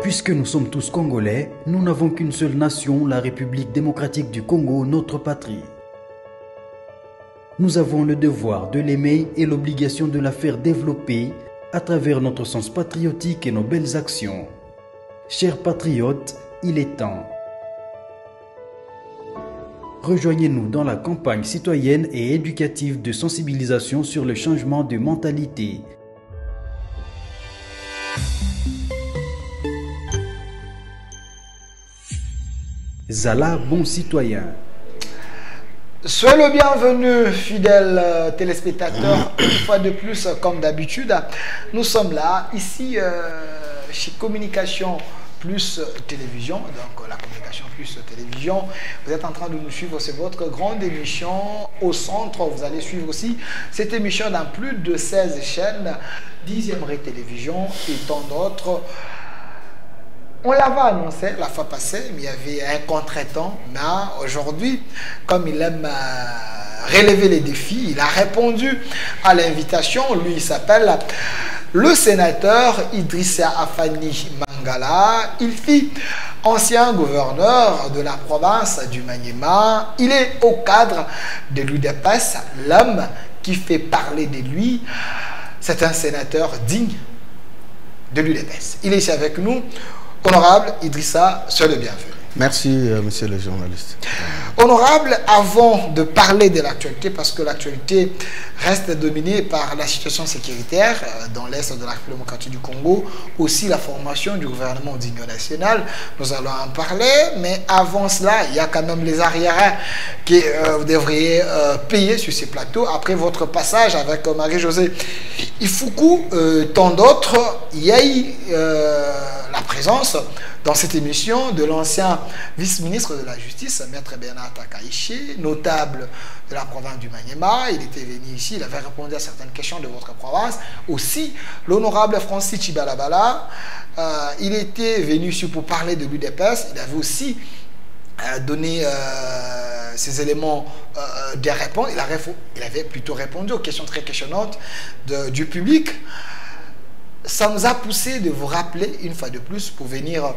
Puisque nous sommes tous Congolais, nous n'avons qu'une seule nation, la République démocratique du Congo, notre patrie. Nous avons le devoir de l'aimer et l'obligation de la faire développer à travers notre sens patriotique et nos belles actions. Chers patriotes, il est temps. Rejoignez-nous dans la campagne citoyenne et éducative de sensibilisation sur le changement de mentalité. Zala, bon citoyen. Soyez le bienvenu, fidèles téléspectateurs. Une fois de plus, comme d'habitude, nous sommes là, ici, chez Communication Plus Télévision. Donc, la Communication Plus Télévision, vous êtes en train de nous suivre. C'est votre grande émission au centre. Vous allez suivre aussi cette émission dans plus de 16 chaînes, 10e Ré Télévision et tant d'autres. On l'avait annoncé la fois passée, mais il y avait un contretemps. Mais aujourd'hui, comme il aime relever les défis, il a répondu à l'invitation. Lui, il s'appelle le sénateur Idrissa Afani Mangala. Il fut ancien gouverneur de la province du Maniema. Il est au cadre de l'UDPS, l'homme qui fait parler de lui. C'est un sénateur digne de l'UDPS. Il est ici avec nous. Honorable Idrissa, soyez le bienvenu. Merci, monsieur le journaliste. Honorable, avant de parler de l'actualité, parce que l'actualité reste dominée par la situation sécuritaire dans l'est de la République démocratique du Congo, aussi la formation du gouvernement d'union nationale, nous allons en parler, mais avant cela, il y a quand même les arriérés que vous devriez payer sur ces plateaux. Après votre passage avec Marie-Josée Ifoukou, tant d'autres, il y a eu la présence dans cette émission de l'ancien vice-ministre de la Justice, Maître Bernard Takaiché, notable de la province du Maniema. Il était venu ici, il avait répondu à certaines questions de votre province. Aussi, l'honorable Francis Chibalabala, il était venu ici pour parler de l'UDPS. Il avait aussi donné ces éléments de réponse. Il avait plutôt répondu aux questions très questionnantes du public. Ça nous a poussé de vous rappeler une fois de plus pour venir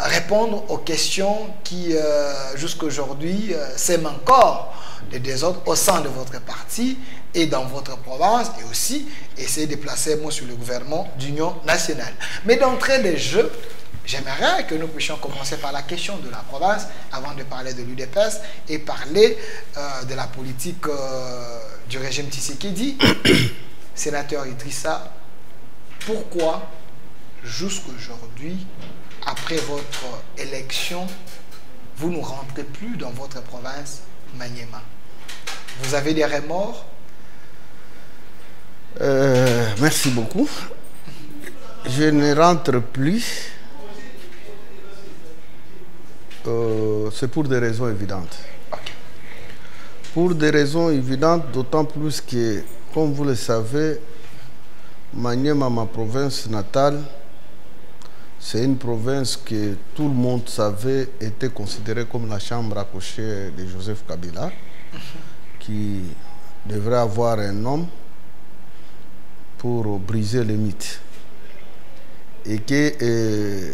répondre aux questions qui, jusqu'à aujourd'hui, sèment encore des désordres au sein de votre parti et dans votre province, et aussi essayer de placer un mot sur le gouvernement d'union nationale. Mais d'entrée de jeu, j'aimerais que nous puissions commencer par la question de la province avant de parler de l'UDPS et parler de la politique du régime Tshisekedi. Sénateur Idrissa, pourquoi, jusqu'aujourd'hui, après votre élection, vous ne rentrez plus dans votre province Maniema? Vous avez des remords? Merci beaucoup. Je ne rentre plus. C'est pour des raisons évidentes. Okay. Pour des raisons évidentes, d'autant plus que, comme vous le savez, Maniema, ma province natale, c'est une province que tout le monde savait était considérée comme la chambre à coucher de Joseph Kabila, qui devrait avoir un homme pour briser les mythes. Et que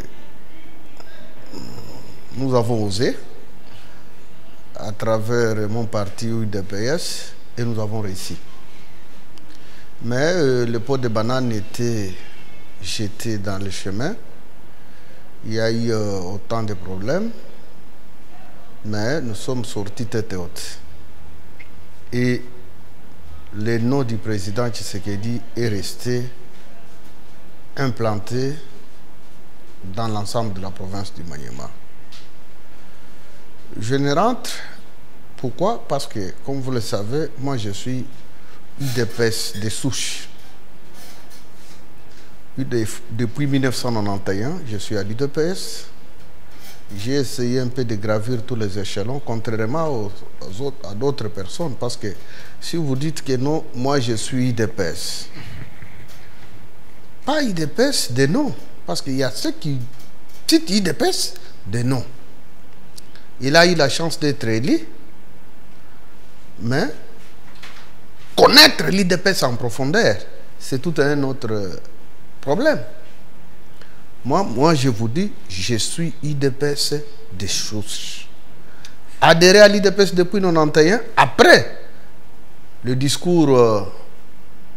nous avons osé, à travers mon parti UDPS, et nous avons réussi. Mais le pot de banane était jeté dans le chemin. Il y a eu autant de problèmes, mais nous sommes sortis tête haute. Et le nom du président Tshisekedi est resté implanté dans l'ensemble de la province du Maniema. Je ne rentre. Pourquoi? Parce que, comme vous le savez, moi je suis UDPS de souche. Depuis 1991, je suis à l'UDPS. J'ai essayé un peu de gravir tous les échelons, contrairement à d'autres personnes. Parce que si vous dites que non, moi je suis UDPS. Pas UDPS de nom. Parce qu'il y a ceux qui citent UDPS de nom. Il a eu la chance d'être élu. Mais connaître l'UDPS en profondeur, c'est tout un autre problème. Moi, je vous dis, je suis IDPS des choses. Adhéré à l'IDPS depuis 1991, après le discours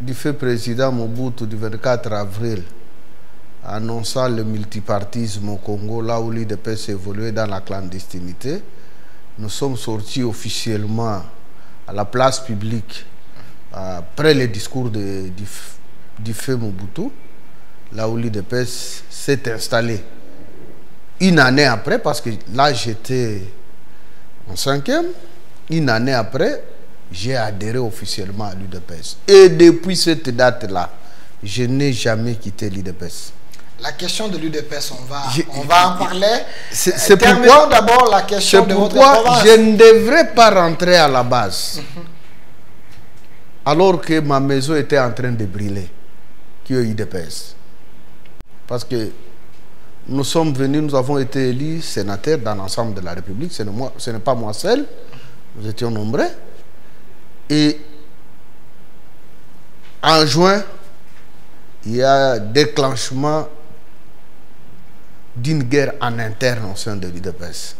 du fait président Mobutu du 24 avril, annonçant le multipartisme au Congo, là où l'IDPS évoluait dans la clandestinité, nous sommes sortis officiellement à la place publique après le discours du fait Mobutu, là où l'IDPS s'est installé. Une année après, parce que là j'étais en 5e, une année après, j'ai adhéré officiellement à l'UDPS. Et depuis cette date-là, je n'ai jamais quitté l'UDPS. La question de l'UDPS, on va en parler. C'est pourquoi d'abord la question de votre province. Je ne devrais pas rentrer à la base. Alors que ma maison était en train de brûler, qui est l'UDPS. Parce que nous sommes venus, nous avons été élus sénateurs dans l'ensemble de la République. Ce n'est pas moi seul. Nous étions nombreux. Et en juin, il y a déclenchement d'une guerre en interne au sein de l'UDPS.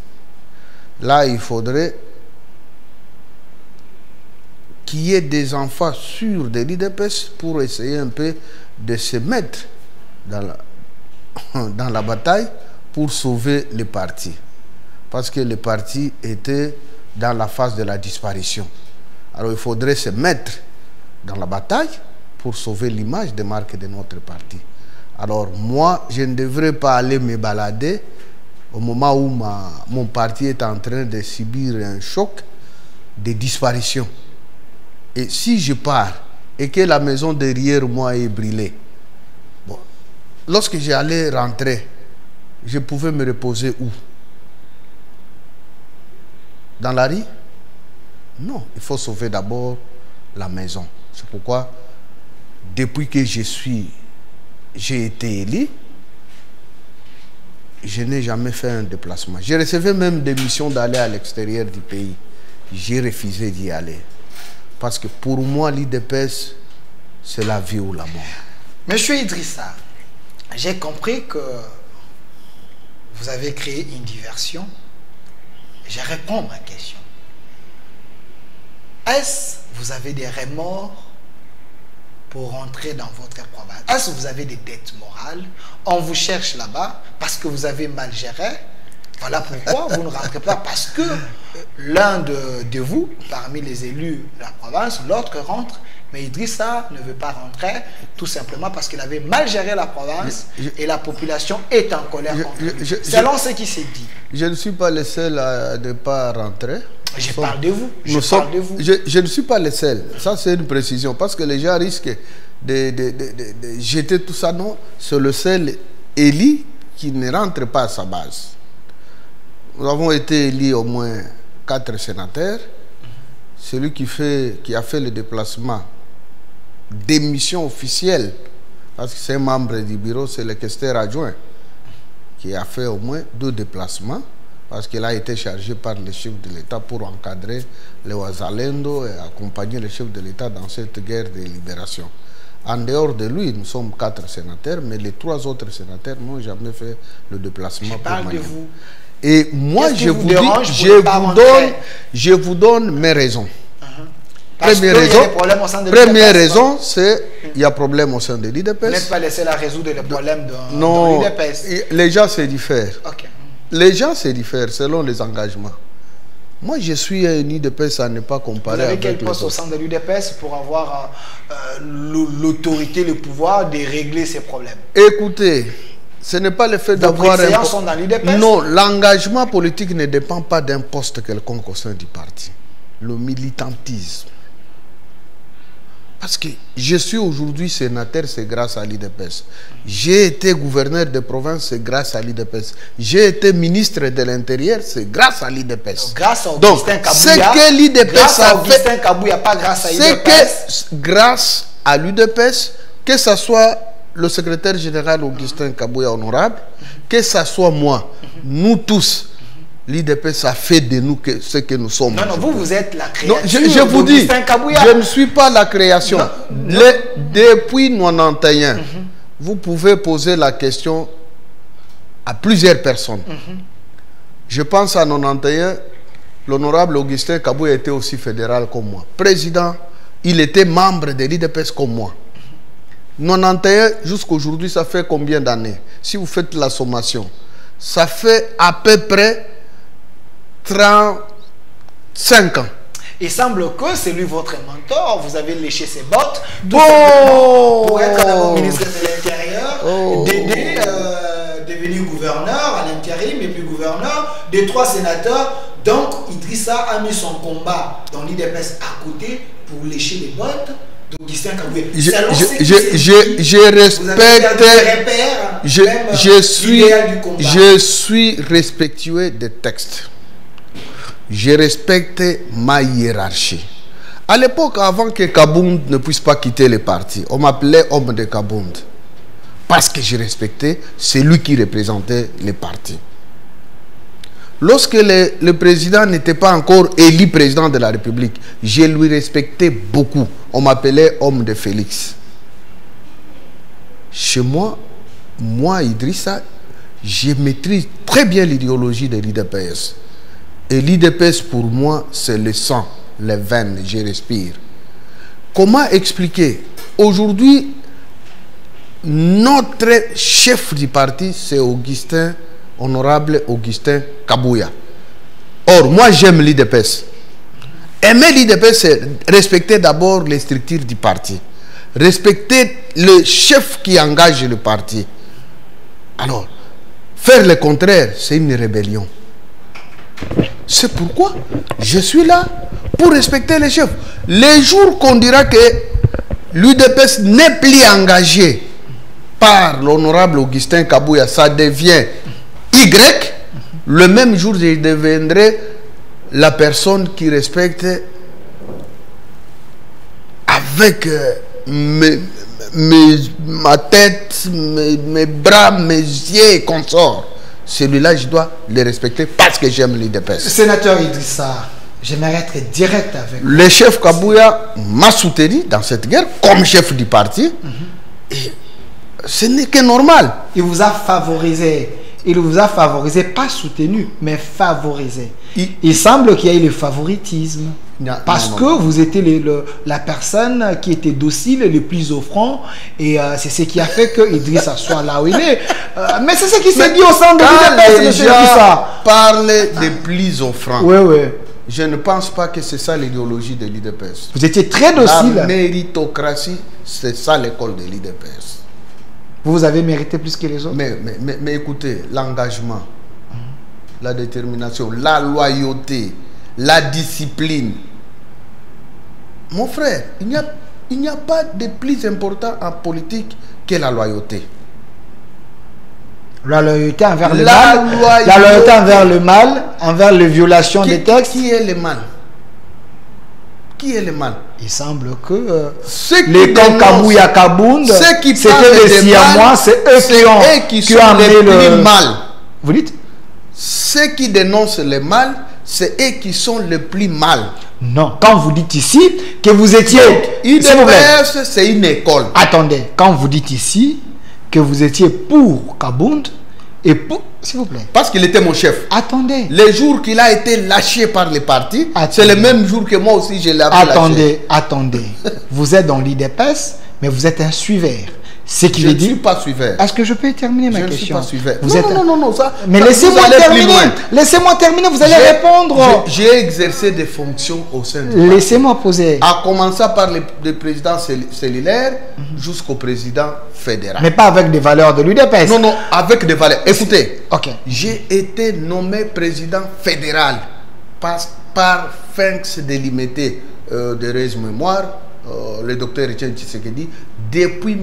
Là, il faudrait qu'il y ait des enfants sûrs de l'UDPS pour essayer un peu de se mettre dans la bataille pour sauver le parti. Parce que le parti était dans la phase de la disparition. Alors il faudrait se mettre dans la bataille pour sauver l'image de marque de notre parti. Alors moi, je ne devrais pas aller me balader au moment où mon parti est en train de subir un choc de disparition. Et si je pars et que la maison derrière moi est brûlée, bon, lorsque j'allais rentrer, je pouvais me reposer où? Dans la rue? Non, il faut sauver d'abord la maison. C'est pourquoi, depuis que j'ai été élu, je n'ai jamais fait un déplacement. J'ai reçu même des missions d'aller à l'extérieur du pays. J'ai refusé d'y aller. Parce que pour moi, l'IDPS, c'est la vie ou la mort. Monsieur Idrissa, j'ai compris que vous avez créé une diversion. Je réponds à ma question. Est-ce que vous avez des remords pour rentrer dans votre province? Est-ce que vous avez des dettes morales? On vous cherche là-bas parce que vous avez mal géré. Voilà pourquoi vous ne rentrez pas. Parce que l'un de vous, parmi les élus de la province, l'autre rentre. Mais Idrissa ne veut pas rentrer tout simplement parce qu'il avait mal géré la province et la population est en colère contre lui. Selon ce qui s'est dit. Je ne suis pas le seul à ne pas rentrer. Je parle de vous. Je ne suis pas le seul. Ça, c'est une précision. Parce que les gens risquent de jeter tout ça. Non, c'est le seul élu qui ne rentre pas à sa base. Nous avons été élus au moins 4 sénateurs. Celui qui a fait le déplacement des missions officielles, parce que c'est un membre du bureau, c'est le questeur adjoint, qui a fait au moins 2 déplacements, parce qu'il a été chargé par le chef de l'État pour encadrer les Ouazalendo et accompagner le chef de l'État dans cette guerre de libération. En dehors de lui, nous sommes 4 sénateurs, mais les 3 autres sénateurs n'ont jamais fait le déplacement. Je parle de vous. Et moi, je vous donne mes raisons. Première raison, c'est qu'il y a problème au sein de l'IDPS. Vous n'êtes pas laissé à résoudre les problèmes dans l'IDPS. Les gens se diffèrent. Okay. Les gens se diffèrent selon les engagements. Moi, je suis un IDPS à ne pas comparer. Vous avez quel poste au sein de l'IDPS pour avoir l'autorité, le pouvoir de régler ces problèmes? Écoutez, ce n'est pas le fait d'avoir un... sont dans l'IDPS? Non, l'engagement politique ne dépend pas d'un poste quelconque au sein du parti. Le militantisme. Parce que je suis aujourd'hui sénateur, c'est grâce à l'IDPS. J'ai été gouverneur de province, c'est grâce à l'IDPS. J'ai été ministre de l'Intérieur, c'est grâce à l'IDPS. Grâce à Augustin Kabouya. C'est que l'IDPS a fait. Augustin Kabouya, pas grâce à l'IDPS. C'est que grâce à l'IDPS, que ce soit le secrétaire général Augustin Kabouya honorable, que ce soit moi, nous tous, l'IDPS a fait de nous ce que nous sommes. Non, vous êtes la création. Je vous dis, je ne suis pas la création. Depuis 1991, vous pouvez poser la question à plusieurs personnes. Je pense à 91, l'honorable Augustin Kabouya était aussi fédéral comme moi. Président, il était membre de l'IDPS comme moi. 91 jusqu'à aujourd'hui, ça fait combien d'années? Si vous faites la sommation, ça fait à peu près 35 ans. Il semble que c'est lui votre mentor. Vous avez léché ses bottes pour être d'abord ministre de l'Intérieur, d'aider devenir gouverneur à l'intérim et puis gouverneur des 3 sénateurs. Donc Idrissa a mis son combat dans l'IDPS à côté pour lécher les bottes d'Augustin Kabouya. Je suis respectueux des textes. Je respecte ma hiérarchie. À l'époque, avant que Kabound ne puisse pas quitter le parti, on m'appelait homme de Kabound. Parce que je respectais celui qui représentait le parti. Lorsque le président n'était pas encore élu président de la République, je lui respectais beaucoup. On m'appelait homme de Félix. Chez moi, Idrissa, je maîtrise très bien l'idéologie de l'IDPS. Et l'IDPS, pour moi, c'est le sang, les veines, je respire. Comment expliquer? Aujourd'hui, notre chef du parti, c'est honorable Augustin Kabouya. Or, moi, j'aime l'IDPS. Aimer l'IDPS, c'est respecter d'abord les structures du parti. Respecter le chef qui engage le parti. Alors, faire le contraire, c'est une rébellion. C'est pourquoi je suis là pour respecter les chefs. Les jours qu'on dira que l'UDPS n'est plus engagé par l'honorable Augustin Kabouya, ça devient Y, le même jour je deviendrai la personne qui respecte avec ma tête, mes bras, mes yeux et consorts. Celui-là, je dois le respecter parce que j'aime l'IDPS. Sénateur Idrissa, j'aimerais être direct avec vous. Le chef Kabouya m'a soutenu dans cette guerre comme chef du parti. Et ce n'est que normal. Il vous a favorisé. Il vous a favorisé, pas soutenu, mais favorisé. Il semble qu'il y ait le favoritisme. Parce que vous étiez la personne qui était docile, le plus offrant. Et c'est ce qui a fait que Idrissa soit là où il est. Mais c'est ce qui s'est dit au sein de l'IDPS, monsieur Idrissa. Parler de plus offrant. Oui, oui. Je ne pense pas que c'est ça l'idéologie de l'IDPS. Vous étiez très docile. La méritocratie, c'est ça l'école de l'IDPS. Vous avez mérité plus que les autres. Mais écoutez, l'engagement, la détermination, la loyauté, la discipline. Mon frère, il n'y a pas de plus important en politique que la loyauté. La loyauté envers le mal. La loyauté envers le mal, envers les violations des textes. Qui est le mal? Qui est le mal? Il semble que les camps Kabouya Kabound, c'était les Siamois, c'est eux qui ont amené le mal. Vous dites? Ceux qui dénoncent le mal, c'est eux qui sont le plus mal. Non, quand vous dites ici que vous étiez... IDPS, c'est une école. Attendez, quand vous dites ici que vous étiez pour Kabound et pour... S'il vous plaît. Parce qu'il était mon chef. Attendez. Les jours qu'il a été lâché par les partis, c'est le même jour que moi aussi je l'ai lâché. Attendez. Vous êtes dans l'IDPS, mais vous êtes un suiveur. Ce qui je veut dire... ne suis pas suiveur. Est-ce que je peux terminer ma question? Je ne suis pas suiveur. Non, ça... Mais laissez-moi terminer. Laissez-moi terminer, vous allez répondre. J'ai exercé des fonctions au sein du Laissez-moi poser. À commencer par le président cellulaire jusqu'au président fédéral. Mais pas avec des valeurs de l'UDPS. Non, avec des valeurs. Écoutez, j'ai été nommé président fédéral par Finks délimité de Rez Mémoire, le docteur Etienne Tshisekedi, depuis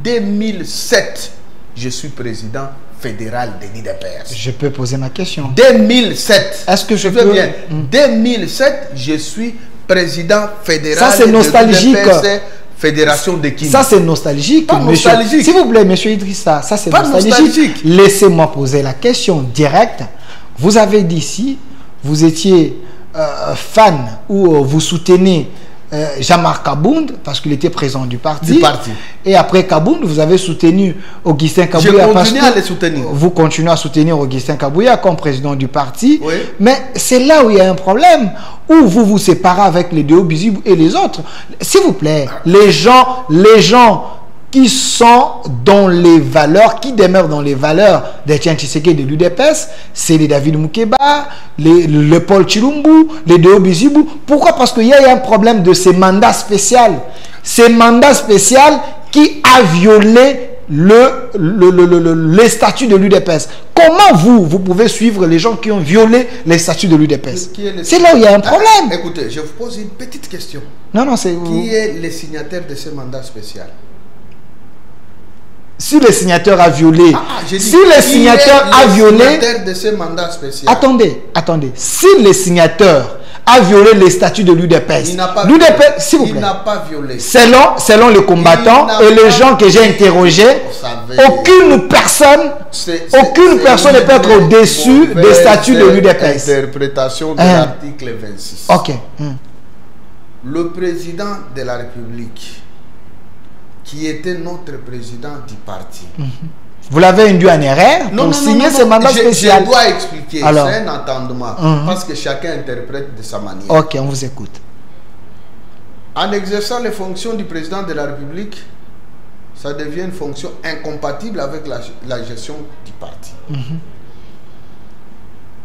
2007, je suis président fédéral de l'IDPS. Je peux poser ma question. 2007. Est-ce que je peux bien 2007, je suis président fédéral. Ça, c'est nostalgique. Fédération de Kin. Ça, c'est nostalgique. S'il vous plaît, monsieur Idrissa, ça, c'est nostalgique. Laissez-moi poser la question directe. Vous avez dit ici, vous étiez fan ou vous soutenez Jean-Marc Kabound, parce qu'il était président du parti. parti. Et après Kabound, vous avez soutenu Augustin Kabouya. Je continue à le soutenir. Vous continuez à soutenir Augustin Kabouya comme président du parti. Oui. Mais c'est là où il y a un problème, où vous vous séparez avec les Deo Bizibu et les autres. S'il vous plaît, les gens qui sont dans les valeurs, qui demeurent dans les valeurs d'Etienne Tshisekedi de l'UDPS, c'est les David Moukeba, le Paul Chilumbu, les Deo Bizibu. Pourquoi? Parce qu'il y a un problème de ces mandats spéciaux. Ces mandats spéciaux qui a violé les statuts de l'UDPS. Comment vous pouvez suivre les gens qui ont violé les statuts de l'UDPS? C'est là où il y a un problème. Écoutez, je vous pose une petite question. Non, c'est... Qui est le signataire de ce mandat spécial? Si le signateur a violé, si le signateur a violé, de ce mandat spécial. Attendez, si le signateur a violé les statuts de l'UDPS, s'il vous plaît, il n'a pas violé. Selon les combattants et les gens que j'ai interrogés, aucune personne ne peut être au-dessus des statuts de l'UDPS. Interprétation de l'article 26. Ok. Le président de la République, qui était notre président du parti. Vous l'avez induit en erreur pour signer ce mandat spécial. Je dois expliquer, c'est un entendement, parce que chacun interprète de sa manière. Ok, on vous écoute. En exerçant les fonctions du président de la République, ça devient une fonction incompatible avec la gestion du parti.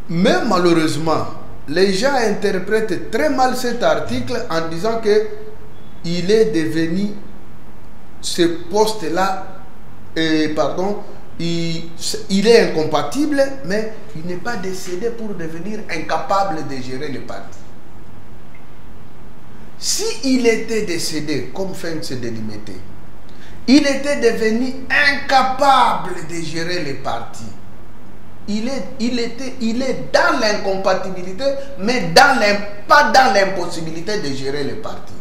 Mais malheureusement, les gens interprètent très mal cet article en disant que il est devenu ce poste-là, il est incompatible, mais il n'est pas décédé pour devenir incapable de gérer le parti. S'il était décédé, comme Fence délimité, il était devenu incapable de gérer le parti. Il est dans l'incompatibilité, mais pas dans l'impossibilité de gérer le parti.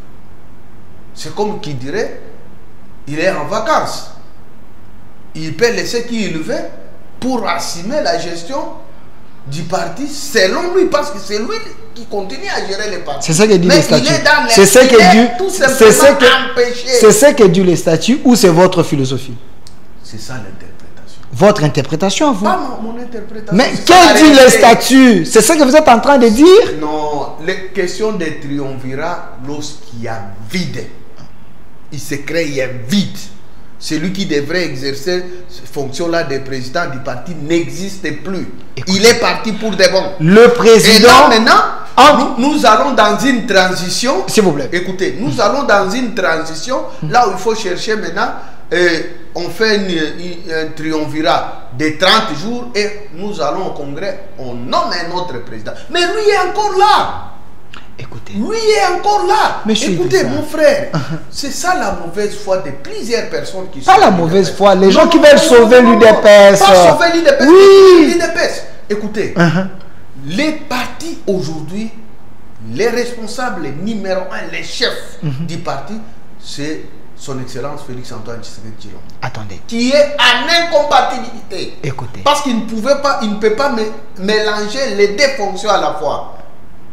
C'est comme qui dirait, il est en vacances. Il peut laisser qui il veut pour assumer la gestion du parti selon lui, parce que c'est lui qui continue à gérer le parti. C'est ça que dit les statuts. C'est ce que dit les statuts, ou c'est votre philosophie? C'est ça l'interprétation. Votre interprétation, vous? Pas mon interprétation. Mais qu'est-ce dit les statuts? C'est ça que vous êtes en train de dire? Non, les questions de triumvirat, lorsqu'il y a vide, il se crée un vide. Celui qui devrait exercer cette fonction-là de président du parti n'existe plus. Écoutez, il est parti pour de bon. Le président... Et là, maintenant, nous allons dans une transition. S'il vous plaît. Écoutez, nous allons dans une transition, là où il faut chercher maintenant, on fait un triumvirat de 30 jours et nous allons au Congrès, on nomme un autre président. Mais lui est encore là. Écoutez. Lui est encore là. Monsieur, écoutez, mon frère, c'est ça la mauvaise foi de plusieurs personnes qui sont... Pas la mauvaise foi, les gens qui veulent sauver l'UDPS. Pas sauver l'UDPS, oui. l'UDPS. Écoutez, les partis aujourd'hui, les responsables numéro 1, les chefs du parti, c'est son Excellence Félix-Antoine Tshisekedi Tshilombo. Attendez. Qui est en incompatibilité. Écoutez. Parce qu'il ne peut pas mélanger les deux fonctions à la fois.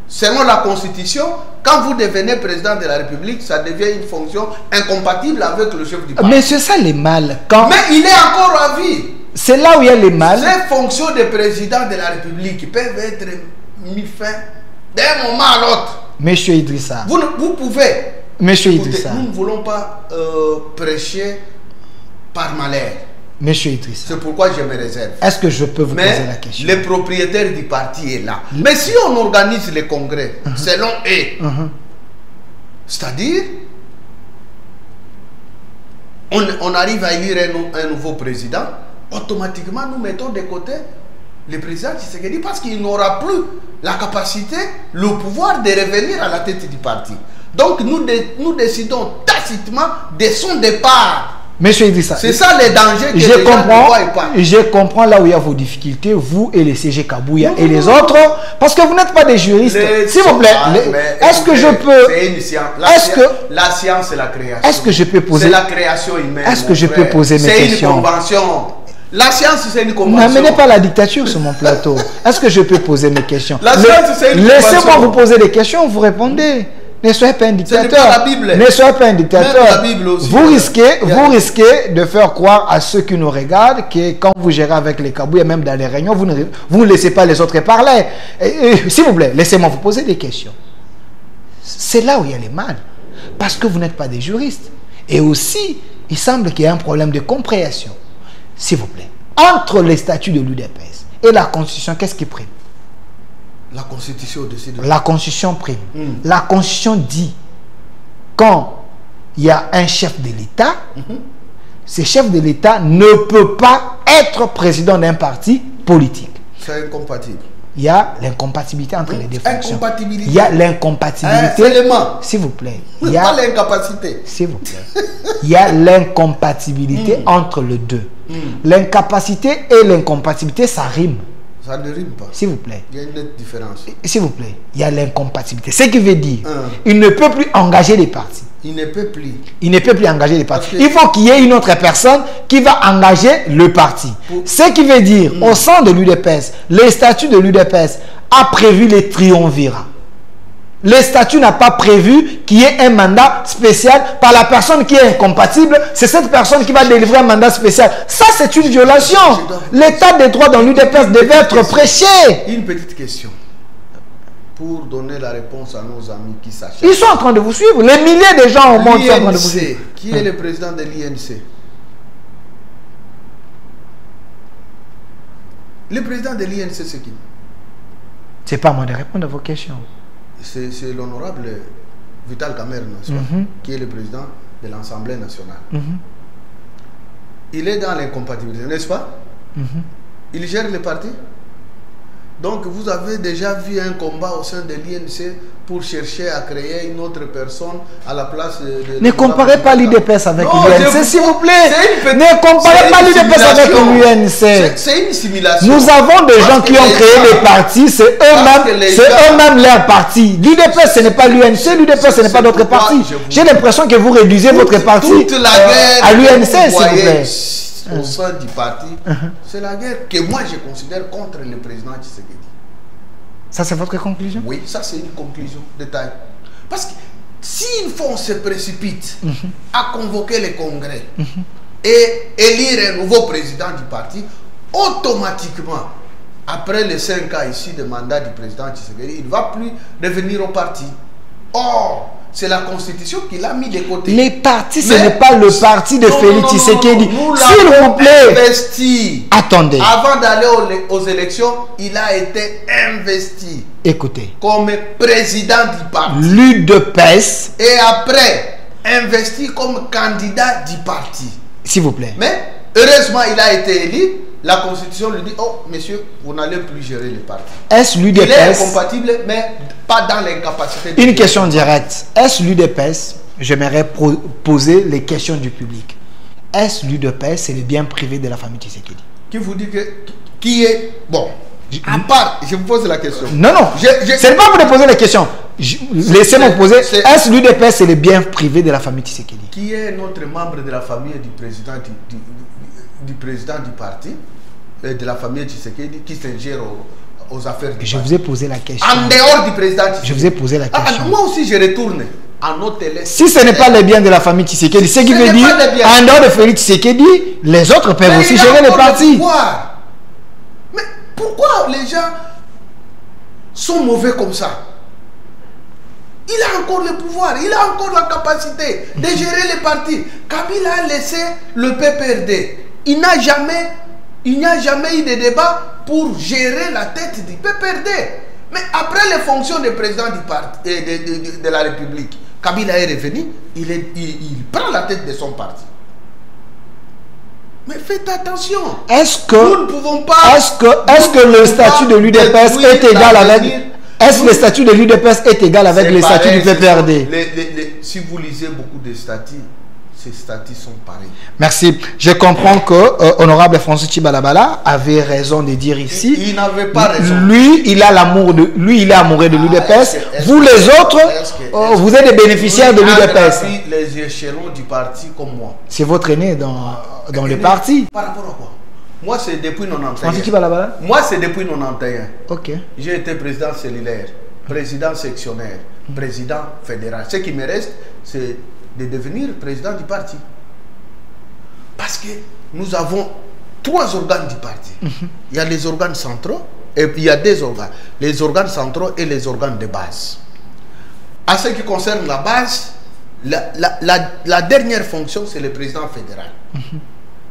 Selon la Constitution, quand vous devenez président de la République, ça devient une fonction incompatible avec le chef du parti. Mais c'est ça les mal. Mais il est encore à vie. C'est là où il y a les mal. Ces fonctions de président de la République peuvent être mis fin d'un moment à l'autre. Monsieur Idrissa. Vous pouvez. Monsieur Idrissa. Nous ne voulons pas prêcher par malheur. Monsieur Idrissa. C'est pourquoi je me réserve. Est-ce que je peux vous poser la question? Le propriétaire du parti est là. Mais si on organise les congrès selon eux, c'est-à-dire, on arrive à élire un nouveau président, automatiquement nous mettons de côté le président Tshisekedi parce qu'il n'aura plus la capacité, le pouvoir de revenir à la tête du parti. Donc nous décidons tacitement de son départ. Monsieur Idrissa, c'est ça les dangers que les gens ne voient pas. Je comprends là où il y a vos difficultés, vous et les CG Kabouya et les autres, parce que vous n'êtes pas des juristes. S'il vous plaît, est-ce que je peux... C'est une science. La science, c'est la création. Est-ce que je peux poser... C'est la création humaine. Est-ce que je peux poser mes questions? C'est une convention. La science, c'est une convention. N'amenez pas la dictature sur mon plateau. Est-ce que je peux poser mes questions? La science, c'est une convention. Laissez-moi vous poser des questions, vous répondez. Ne soyez pas un dictateur. Ce n'est pas la Bible. Ne soyez pas un dictateur. Même la Bible aussi. Vous risquez de faire croire à ceux qui nous regardent que quand vous gérez avec les kabouis et même dans les réunions, vous ne laissez pas les autres parler. S'il vous plaît, laissez-moi vous poser des questions. C'est là où il y a les mal. Parce que vous n'êtes pas des juristes. Et aussi, il semble qu'il y a un problème de compréhension. S'il vous plaît. Entre les statuts de l'UDPS et la Constitution, qu'est-ce qui prime? La Constitution au-dessus de... La Constitution prime. La Constitution dit quand il y a un chef de l'État, ce chef de l'État ne peut pas être président d'un parti politique. C'est incompatible. Il y a l'incompatibilité entre les deux fonctions. Incompatibilité. Il y a l'incompatibilité. S'il vous plaît. Il y a pas l'incapacité. S'il vous plaît. Il y a l'incompatibilité entre les deux. L'incapacité et l'incompatibilité, ça rime. Ça ne rime pas. S'il vous plaît. Il y a une nette différence. S'il vous plaît. Il y a l'incompatibilité. Ce qui veut dire, il ne peut plus engager les partis. Il ne peut plus. Il ne peut plus engager les partis. Il faut qu'il y ait une autre personne qui va engager le parti. Ce qui veut dire, au sein de l'UDPS, les statuts de l'UDPS a prévu les triumvirats. Le statut n'a pas prévu qu'il y ait un mandat spécial par la personne qui est incompatible. C'est cette personne qui va délivrer un mandat spécial. Ça, c'est une violation. L'état des droits dans l'UDPS devait être prêché. Une petite question. Pour donner la réponse à nos amis qui s'achètent. Ils sont en train de vous suivre. Les milliers de gens au monde sont en train de vous suivre. Qui est le président de l'INC? Le président de l'INC, c'est qui? C'est pas à moi de répondre à vos questions. C'est l'honorable Vital Kamerhe, qui est le président de l'Assemblée nationale. Il est dans l'incompatibilité, n'est-ce pas? Il gère le parti. Donc vous avez déjà vu un combat au sein de l'INC pour chercher à créer une autre personne à la place de... Ne comparez pas l'UDPS avec l'UNC, s'il vous plaît. Ne comparez pas l'UDPS avec l'UNC. C'est une simulation. Nous avons des gens qui ont créé des partis, c'est eux-mêmes leur parti. L'UDPS, ce n'est pas l'UNC, l'UDPS, ce n'est pas d'autres partis. J'ai l'impression que vous réduisez votre parti à l'UNC, s'il vous plaît. Au sein du parti, c'est la guerre que moi je considère contre le président Tshisekedi. Ça, c'est votre conclusion? Oui, ça c'est une conclusion de taille. Parce que s'il faut on se précipite à convoquer le congrès et élire un nouveau président du parti, automatiquement, après les 5 ans ici de mandat du président Tshisekedi, il ne va plus revenir au parti. Or, c'est la Constitution qui l'a mis de côté. Les partis, ce n'est pas le parti de Félix Tshisekedi. S'il vous plaît. Investi. Attendez. Avant d'aller aux élections, il a été investi. Écoutez. Comme président du parti. L'UDPS. Et après, investi comme candidat du parti. S'il vous plaît. Mais, heureusement, il a été élu. La Constitution lui dit, oh, monsieur, vous n'allez plus gérer le parti. Est-ce l'UDPS? Il est incompatible, mais pas dans l'incapacité. Une question directe. Est-ce l'UDPS? J'aimerais poser les questions du public. Est-ce l'UDPS, c'est le bien privé de la famille Tshisekedi? Qui vous dit que... Qui est... Bon, à part, je vous pose la question. Non, non, ce n'est pas vous de poser les questions. Laissez-moi poser. Est-ce l'UDPS, c'est le bien privé de la famille Tshisekedi? Qui est notre membre de la famille du président du président du parti, de la famille Tshisekedi, qui s'ingère aux affaires du parti? Je vous ai posé la question. En dehors du président Tshisekedi. Je vous ai posé la question. Moi aussi, je retourne à nos télé. Si ce n'est pas le bien de la famille Tshisekedi, ce qui veut dire, en dehors de Félix Tshisekedi, les autres peuvent aussi gérer les partis. Mais pourquoi les gens sont mauvais comme ça? Il a encore le pouvoir, il a encore la capacité de gérer les partis. Kabila a laissé le PPRD. Il n'y a jamais eu de débat pour gérer la tête du PPRD. Mais après les fonctions de président du parti, de la République, Kabila est revenu, il prend la tête de son parti. Mais faites attention. Est-ce que, nous ne pouvons pas... Est-ce que le statut de l'UDPS est égal avec... Est-ce que le statut de l'UDPS est égal avec le statut du PPRD? Si vous lisez beaucoup de statuts, ces statuts sont pareils. Merci. Je comprends que honorable François Tchibalabala avait raison de dire ici. Il n'avait pas raison. Lui, il a l'amour de... Lui, il est amoureux de l'UDPS. Vous, les autres, vous êtes des bénéficiaires de l'UDPS. Les échelons du parti comme moi. C'est votre aîné dans le parti. Par rapport à quoi? Moi, c'est depuis 91. François Tchibalabala? Moi, c'est depuis 91. Ok. J'ai été président cellulaire, président sectionnaire, président fédéral. Ce qui me reste, c'est de devenir président du parti. Parce que nous avons 3 organes du parti. Il y a les organes centraux et il y a 2 organes. Les organes centraux et les organes de base. À ce qui concerne la base, la dernière fonction, c'est le président fédéral.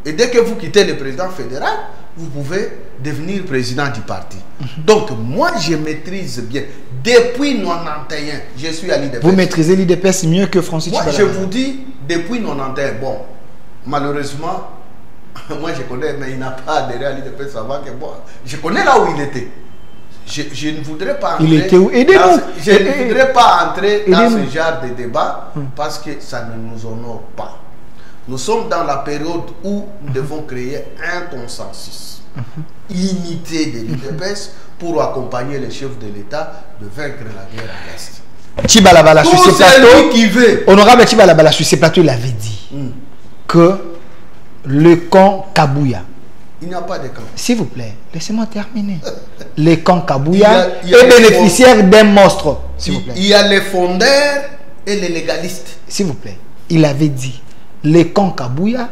Et dès que vous quittez le président fédéral, vous pouvez devenir président du parti. Donc, moi, je maîtrise bien. Depuis 1991, je suis à l'IDPS. Vous maîtrisez l'IDPS mieux que Francis Moi, Tchibalaba. je vous dis, depuis 1991, bon, malheureusement, moi, je connais, mais il n'a pas adhéré à l'IDPS avant que moi. Je connais là où il était. Je ne voudrais pas entrer. Il était où? Aidez-nous. Je ne voudrais pas entrer dans ce genre de débat parce que ça ne nous honore pas. Nous sommes dans la période où nous devons créer un consensus, unité de l'IDPS pour accompagner les chefs de l'État de vaincre la guerre à l'Est. Tchibalaba sur ce plateau, qui veut. honorable Tchibalaba sur ce plateau, il avait dit que le camp Kabouya, Il n'y a pas de camp. s'il vous plaît, laissez-moi terminer. Le camp Kabouya Il y a est bénéficiaire d'un monstre, s'il vous plaît. Il y a les fondeurs et les légalistes. S'il vous plaît, il avait dit le camp Kabouya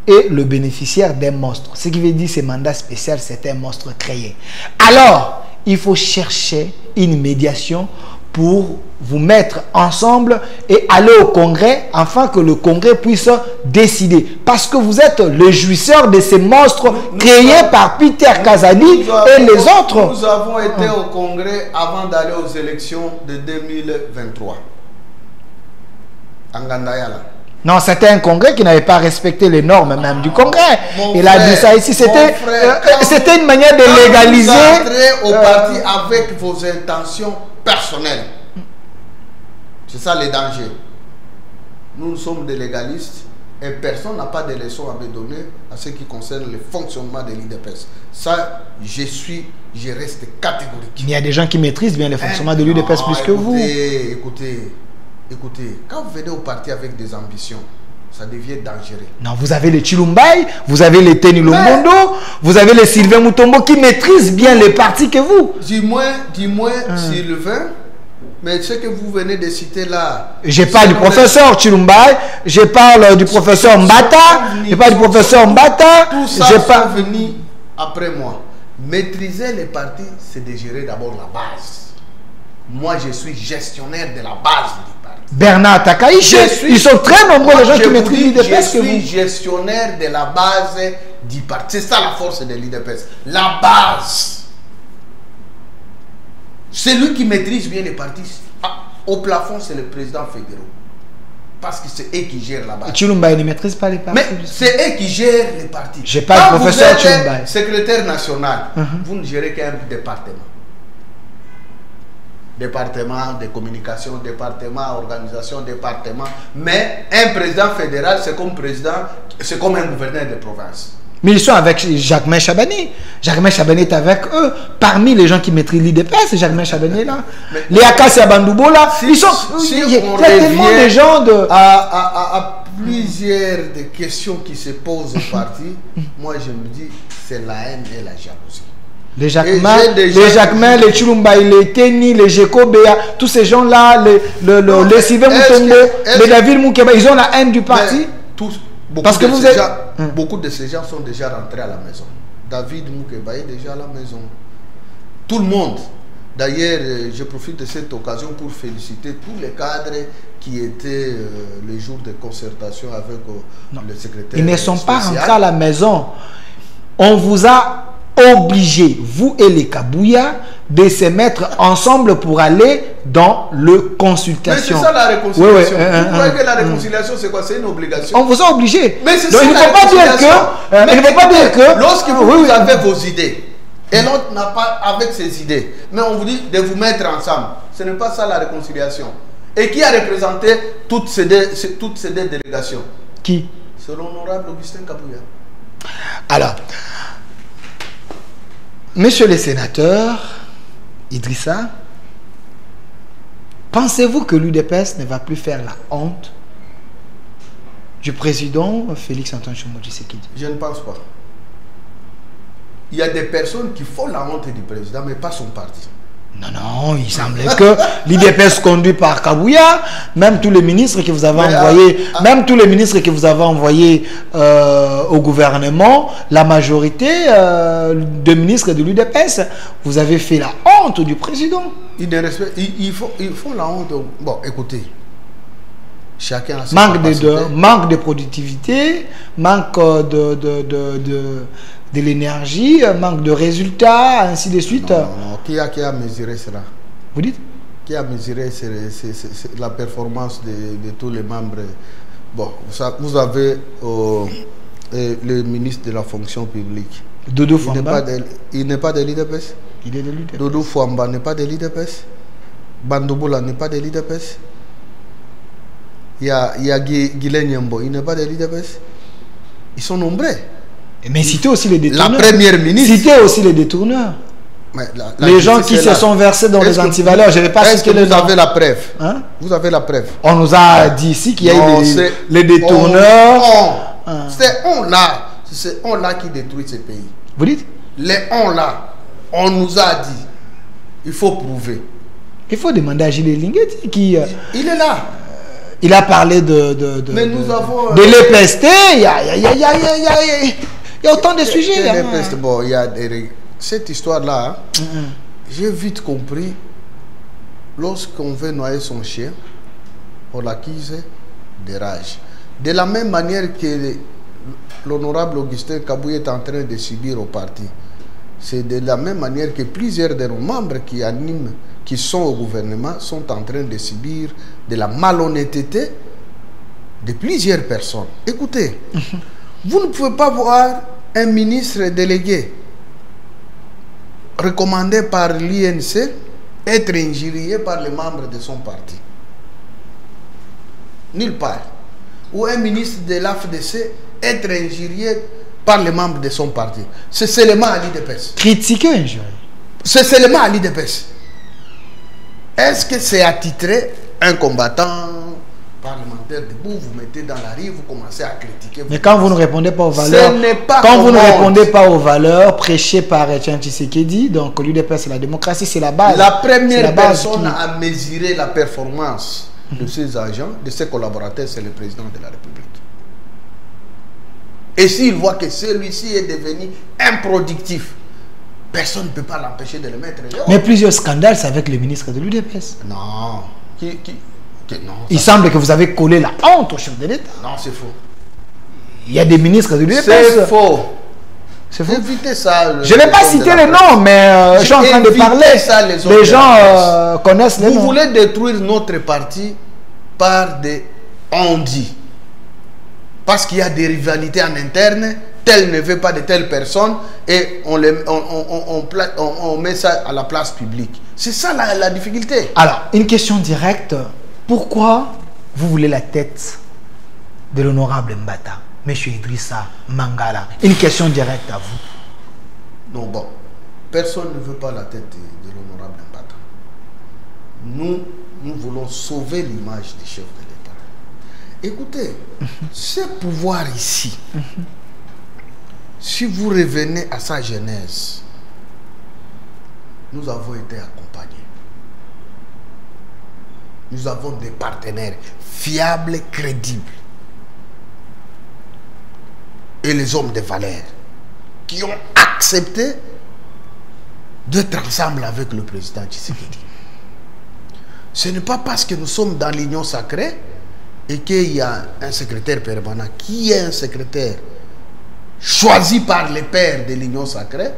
est le bénéficiaire d'un monstre. Ce qui veut dire que ce mandat spécial, c'est un monstre créé. Alors, il faut chercher une médiation pour vous mettre ensemble et aller au Congrès afin que le Congrès puisse décider. Parce que vous êtes le jouisseur de ces monstres créés par Peter Kazadi et les autres. Nous avons été au Congrès avant d'aller aux élections de 2023. En Gandayala. Non, c'était un congrès qui n'avait pas respecté les normes même du congrès. Il a dit ça ici. C'était une manière de légaliser. Vous entrez au parti avec vos intentions personnelles. C'est ça le danger. Nous sommes des légalistes et personne n'a pas de leçons à me donner à ce qui concerne le fonctionnement de l'IDPS. Ça, je reste catégorique. Il y a des gens qui maîtrisent bien le fonctionnement de l'UDPS plus que vous. Écoutez, quand vous venez au parti avec des ambitions, ça devient dangereux. Non, vous avez les Chilumbai, vous avez les Teni Lombondo, vous avez les Sylvain Mutombo qui maîtrisent bien les partis que vous. Dis-moi, Sylvain, mais ce que vous venez de citer là... Je parle du professeur Chilumbai, je parle du professeur Mbata, je parle du professeur Mbata. Tout ça sont venus après moi. Maîtriser les partis, c'est de gérer d'abord la base. Moi, je suis gestionnaire de la base du parti. Bernard Takaïche, ils sont très nombreux les gens qui maîtrisent l'IDPS que vous. Je suis gestionnaire de la base du parti. C'est ça la force de l'IDPS. La base. Celui qui maîtrise bien les partis, au plafond, c'est le président fédéral. Parce que c'est eux qui gèrent la base. Chilumbai ne maîtrise pas les partis. Mais c'est eux qui gèrent les partis. Je parle du professeur Chilumbai. Secrétaire national, vous ne gérez qu'un département. Département de communication, département organisation, département. Mais un président fédéral, c'est comme un gouverneur de province. Mais ils sont avec Jacquemain Chabani. Jacquemain Chabani est avec eux. Parmi les gens qui maîtrisent l'IDPS, Jacquemain Chabani est là. Les Akassi Bandoubo là. Ils sont. Il y a tellement de gens de. À plusieurs des questions qui se posent au parti, moi je me dis, c'est la haine et la jalousie. Les Jacquemain, les Chilumbai, les Teni, les Jekobea, tous ces gens-là, les Sylvain Mutombo, les David Moukeba, ils ont la haine du parti. Parce que vous êtes... Beaucoup de ces gens sont déjà rentrés à la maison. David Moukeba est déjà à la maison. Tout le monde. D'ailleurs, je profite de cette occasion pour féliciter tous les cadres qui étaient les jours de concertation avec le secrétaire. Ils ne sont pas rentrés à la maison. On vous a obligé, vous et les Kabouya, de se mettre ensemble pour aller dans le consultation. Mais c'est ça la réconciliation. Vous voyez que la réconciliation, c'est quoi? C'est une obligation. On vous a obligé. Mais c'est donc, il ne faut pas dire que... il ne faut pas dire que... Lorsque vous avez vos idées, et l'autre n'a pas avec ses idées, mais on vous dit de vous mettre ensemble. Ce n'est pas ça la réconciliation. Et qui a représenté toutes ces deux délégations? Qui? C'est l'honorable Augustin Kabouya. Alors... Monsieur le sénateur Idrissa, pensez-vous que l'UDPS ne va plus faire la honte du président Félix-Antoine Tshisekedi? Je ne pense pas. Il y a des personnes qui font la honte du président, mais pas son parti. Non, il semblait que l'IDPS conduit par Kabouya, même tous les ministres que vous avez envoyés, au gouvernement, la majorité de ministres de l'UDPS, vous avez fait la honte du président. Il faut la honte. Bon, écoutez, chacun a ses manque de productivité, manque de l'énergie, manque de résultats, ainsi de suite. Non. Qui a mesuré cela? Vous dites? Qui a mesuré la performance de tous les membres? Bon, vous avez le ministre de la fonction publique. Dodo Fouamba. Il n'est pas de l'IDPS. Il est de l'UDPS. Dodo Fouamba n'est pas de l'IDPS. Bandobola n'est pas de l'IDPS. Il y a Guilin Nyambo, il n'est pas de l'IDPS. Ils sont nombreux. Mais citez aussi les détourneurs. La première ministre. Citez aussi les détourneurs. Les gens qui se sont versés dans les antivaleurs. Je ne vais pas citer les gens. Vous avez la preuve. Hein? Vous avez la preuve. On nous a dit ici qu'il y a eu les détourneurs. C'est on-là qui détruit ce pays. Vous dites? Les on-là. On nous a dit. Il faut prouver. Il faut demander à Gilles Lingeti qui... il est là. Il a parlé de l'EPST. Il y a autant de sujets. Bon, il y a cette histoire-là, j'ai vite compris, lorsqu'on veut noyer son chien, on l'accuse de rage. De la même manière que l'honorable Augustin Kabouya est en train de subir au parti, c'est de la même manière que plusieurs de nos membres qui sont au gouvernement sont en train de subir de la malhonnêteté de plusieurs personnes. Écoutez, vous ne pouvez pas voir un ministre délégué recommandé par l'INC être injurié par les membres de son parti. Nulle part. Ou un ministre de l'AFDC être injurié par les membres de son parti. C'est seulement à l'IDPS. Critiquer injurier. C'est seulement à l'IDPS. Est-ce que c'est attitré un combattant parlementaire debout, vous mettez dans la rue, vous commencez à critiquer. Mais quand vous ne répondez pas aux valeurs, vous ne répondez pas aux valeurs prêchées par Etienne Tshisekedi, donc l'UDPS c'est la démocratie, c'est la base. La première personne à mesurer la performance de ses agents, de ses collaborateurs, c'est le président de la République. Et s'il voit que celui-ci est devenu improductif, personne ne peut pas l'empêcher de le mettre dehors. Mais plusieurs scandales, c'est avec les ministres de l'UDPS. Non. Non, il semble que vous avez collé la honte au chef de l'État. Non, c'est faux. Il y a des ministres de l'UDPS. C'est faux. C'est faux. Évitez ça. Je ne vais pas citer les noms, mais je suis en train de parler. Ça, les gens connaissent les noms. Vous voulez détruire notre parti par des on-dit. Parce qu'il y a des rivalités en interne, tel ne veut pas de telle personne, et on met ça à la place publique. C'est ça la difficulté. Alors, une question directe. Pourquoi vous voulez la tête de l'honorable Mbata, M. Idrissa Mangala? Une question directe à vous. Non, bon. Personne ne veut pas la tête de l'honorable Mbata. Nous voulons sauver l'image du chef de l'État. Écoutez, ce pouvoir ici, si vous revenez à sa genèse, nous avons été accompagnés. Nous avons des partenaires fiables, crédibles. Et les hommes de valeur qui ont accepté d'être ensemble avec le président Tshisekedi. Ce n'est pas parce que nous sommes dans l'union sacrée et qu'il y a un secrétaire permanent qui est un secrétaire choisi par les pères de l'union sacrée,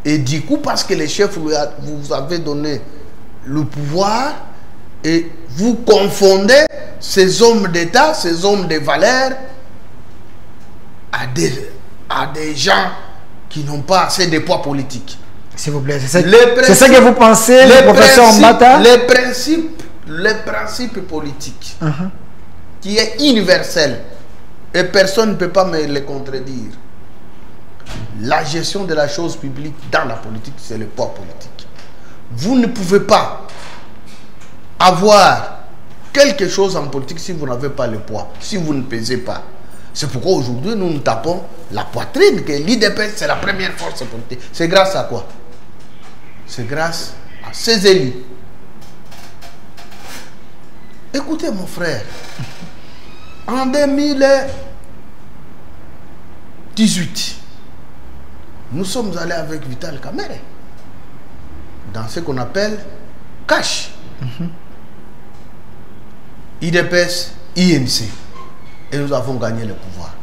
et du coup parce que les chefs vous avez donné le pouvoir, et vous confondez ces hommes d'État, ces hommes de valeur à des gens qui n'ont pas assez de poids politique. S'il vous plaît, c'est ça que vous pensez, le professeur Mbata? Le principe politique qui est universel et personne ne peut pas me le contredire. La gestion de la chose publique dans la politique, c'est le poids politique. Vous ne pouvez pas avoir quelque chose en politique si vous n'avez pas le poids, si vous ne pesez pas. C'est pourquoi aujourd'hui nous nous tapons la poitrine que l'IDPS c'est la première force politique. C'est grâce à quoi? C'est grâce à ces élus. Écoutez mon frère, en 2018, nous sommes allés avec Vital Kamerhe dans ce qu'on appelle cash. IDPS, INC. Et nous avons gagné le pouvoir.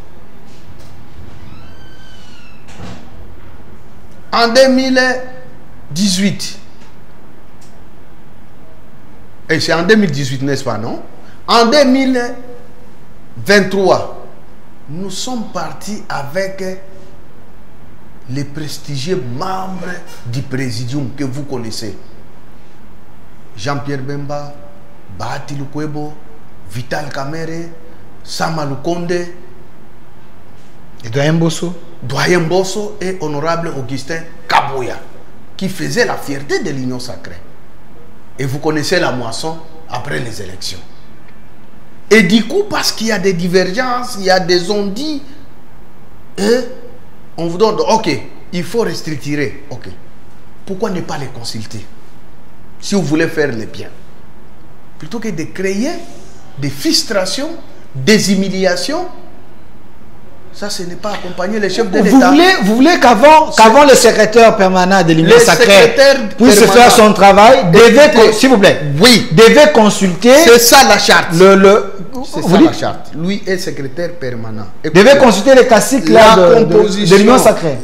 En 2018, et c'est en 2018, n'est-ce pas, non? En 2023, nous sommes partis avec les prestigieux membres du Présidium que vous connaissez. Jean-Pierre Bemba, Bahati Lukwebo, Vital Kamerhe, Sama Lukonde, et Doyen Bosso. Doyen Bosso et honorable Augustin Kaboya, qui faisaient la fierté de l'Union sacrée. Et vous connaissez la moisson après les élections. Et du coup, parce qu'il y a des divergences, il y a des ondits, et on vous donne, ok, il faut restructurer, ok. Pourquoi ne pas les consulter si vous voulez faire le bien? Plutôt que de créer des frustrations, des humiliations, ça, ce n'est pas accompagner les chefs de l'État. Vous voulez qu'avant le secrétaire permanent de l'Union sacrée puisse faire son travail, s'il vous plaît, oui, devait consulter. C'est ça la charte. C'est ça la charte. Lui est secrétaire permanent. Devait consulter les caciques de l'Union sacrée.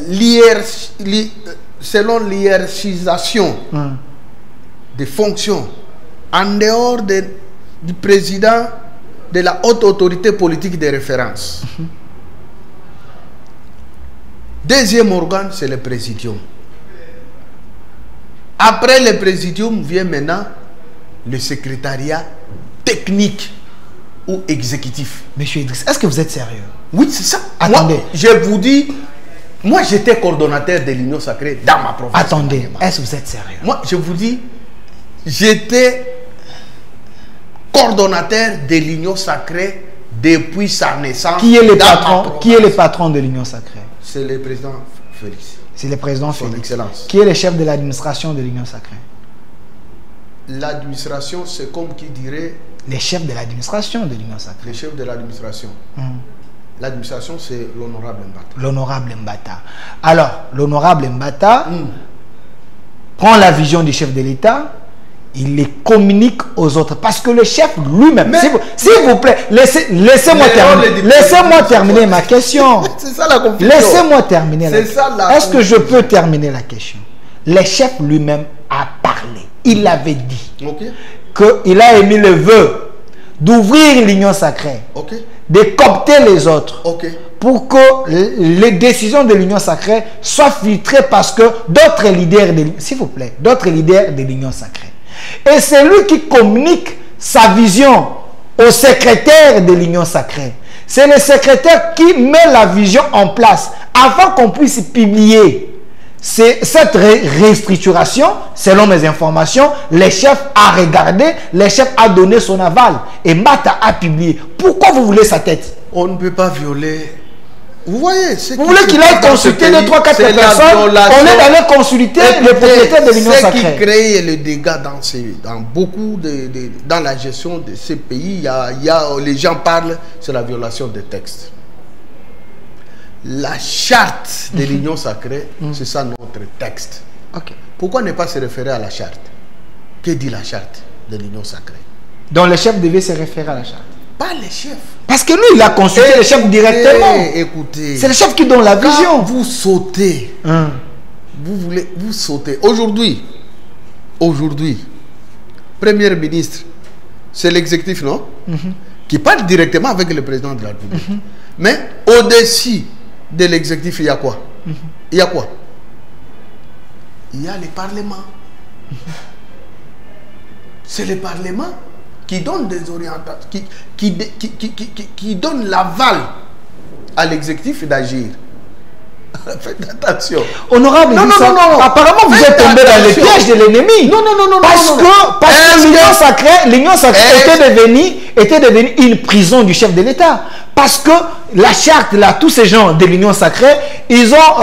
Selon l'hiérarchisation des fonctions, en dehors du président de la haute autorité politique de référence. Deuxième organe, c'est le présidium. Après le présidium vient maintenant le secrétariat technique ou exécutif. Monsieur Idriss, est-ce que vous êtes sérieux? Oui, c'est ça. Attendez. Moi, je vous dis, moi j'étais coordonnateur de l'Union sacrée dans ma province. Attendez, est-ce que vous êtes sérieux? Moi, je vous dis, j'étais coordonnateur de l'Union sacrée depuis sa naissance. Qui est le patron? Qui est le patron de l'Union sacrée? C'est le président Félix. C'est le président Félix. Son Excellence. Qui est le chef de l'administration de l'Union sacrée? L'administration, c'est comme qui dirait... Les chefs de l'administration de l'Union sacrée. Les chefs de l'administration. L'administration, c'est l'honorable Mbata. L'honorable Mbata. Alors, l'honorable Mbata prend la vision du chef de l'État, il les communique aux autres. Parce que le chef lui-même, s'il vous plaît, laissez-moi terminer ma question. C'est ça la confusion. Laissez-moi terminer la question. Est-ce que je peux terminer la question? Le chef lui-même a parlé. Il avait dit qu'il a émis le vœu d'ouvrir l'Union sacrée, de coopter les autres, pour que les décisions de l'Union sacrée soient filtrées parce que d'autres leaders, s'il vous plaît, d'autres leaders de l'Union sacrée. Et c'est lui qui communique sa vision au secrétaire de l'Union sacrée. C'est le secrétaire qui met la vision en place afin qu'on puisse publier. Cette restructuration, selon mes informations, les chefs a regardé, les chefs a donné son aval et Mbata a publié. Pourquoi vous voulez sa tête? On ne peut pas violer. Vous voyez, vous voulez qu'il aille consulter 2, 3, 4 personnes? On est allé consulter le propriétaire de l'Union sacrée. Ce qui crée le dégât dans beaucoup dans la gestion de ces pays, les gens parlent, c'est la violation des textes. La charte de l'Union sacrée, c'est ça notre texte. Pourquoi ne pas se référer à la charte? Que dit la charte de l'Union sacrée? Donc le chef devait se référer à la charte. Pas les chefs. Parce que lui, il a consulté les chefs directement. Écoutez. C'est le chef qui donne la vision. Vous sautez. Vous sautez. Aujourd'hui, Premier ministre, c'est l'exécutif, non? Qui parle directement avec le président de la République. Mais au-dessus de l'exécutif, il y a quoi? Il y a quoi? Il y a le Parlement. C'est le Parlement qui donne des orientations, qui donne l'aval à l'exécutif d'agir. Faites attention. Honorable, non. Apparemment, vous êtes tombé dans les pièges de l'ennemi. Non. Parce que l'Union sacrée était devenue une prison du chef de l'État. Parce que la charte, là, tous ces gens de l'Union sacrée, ils ont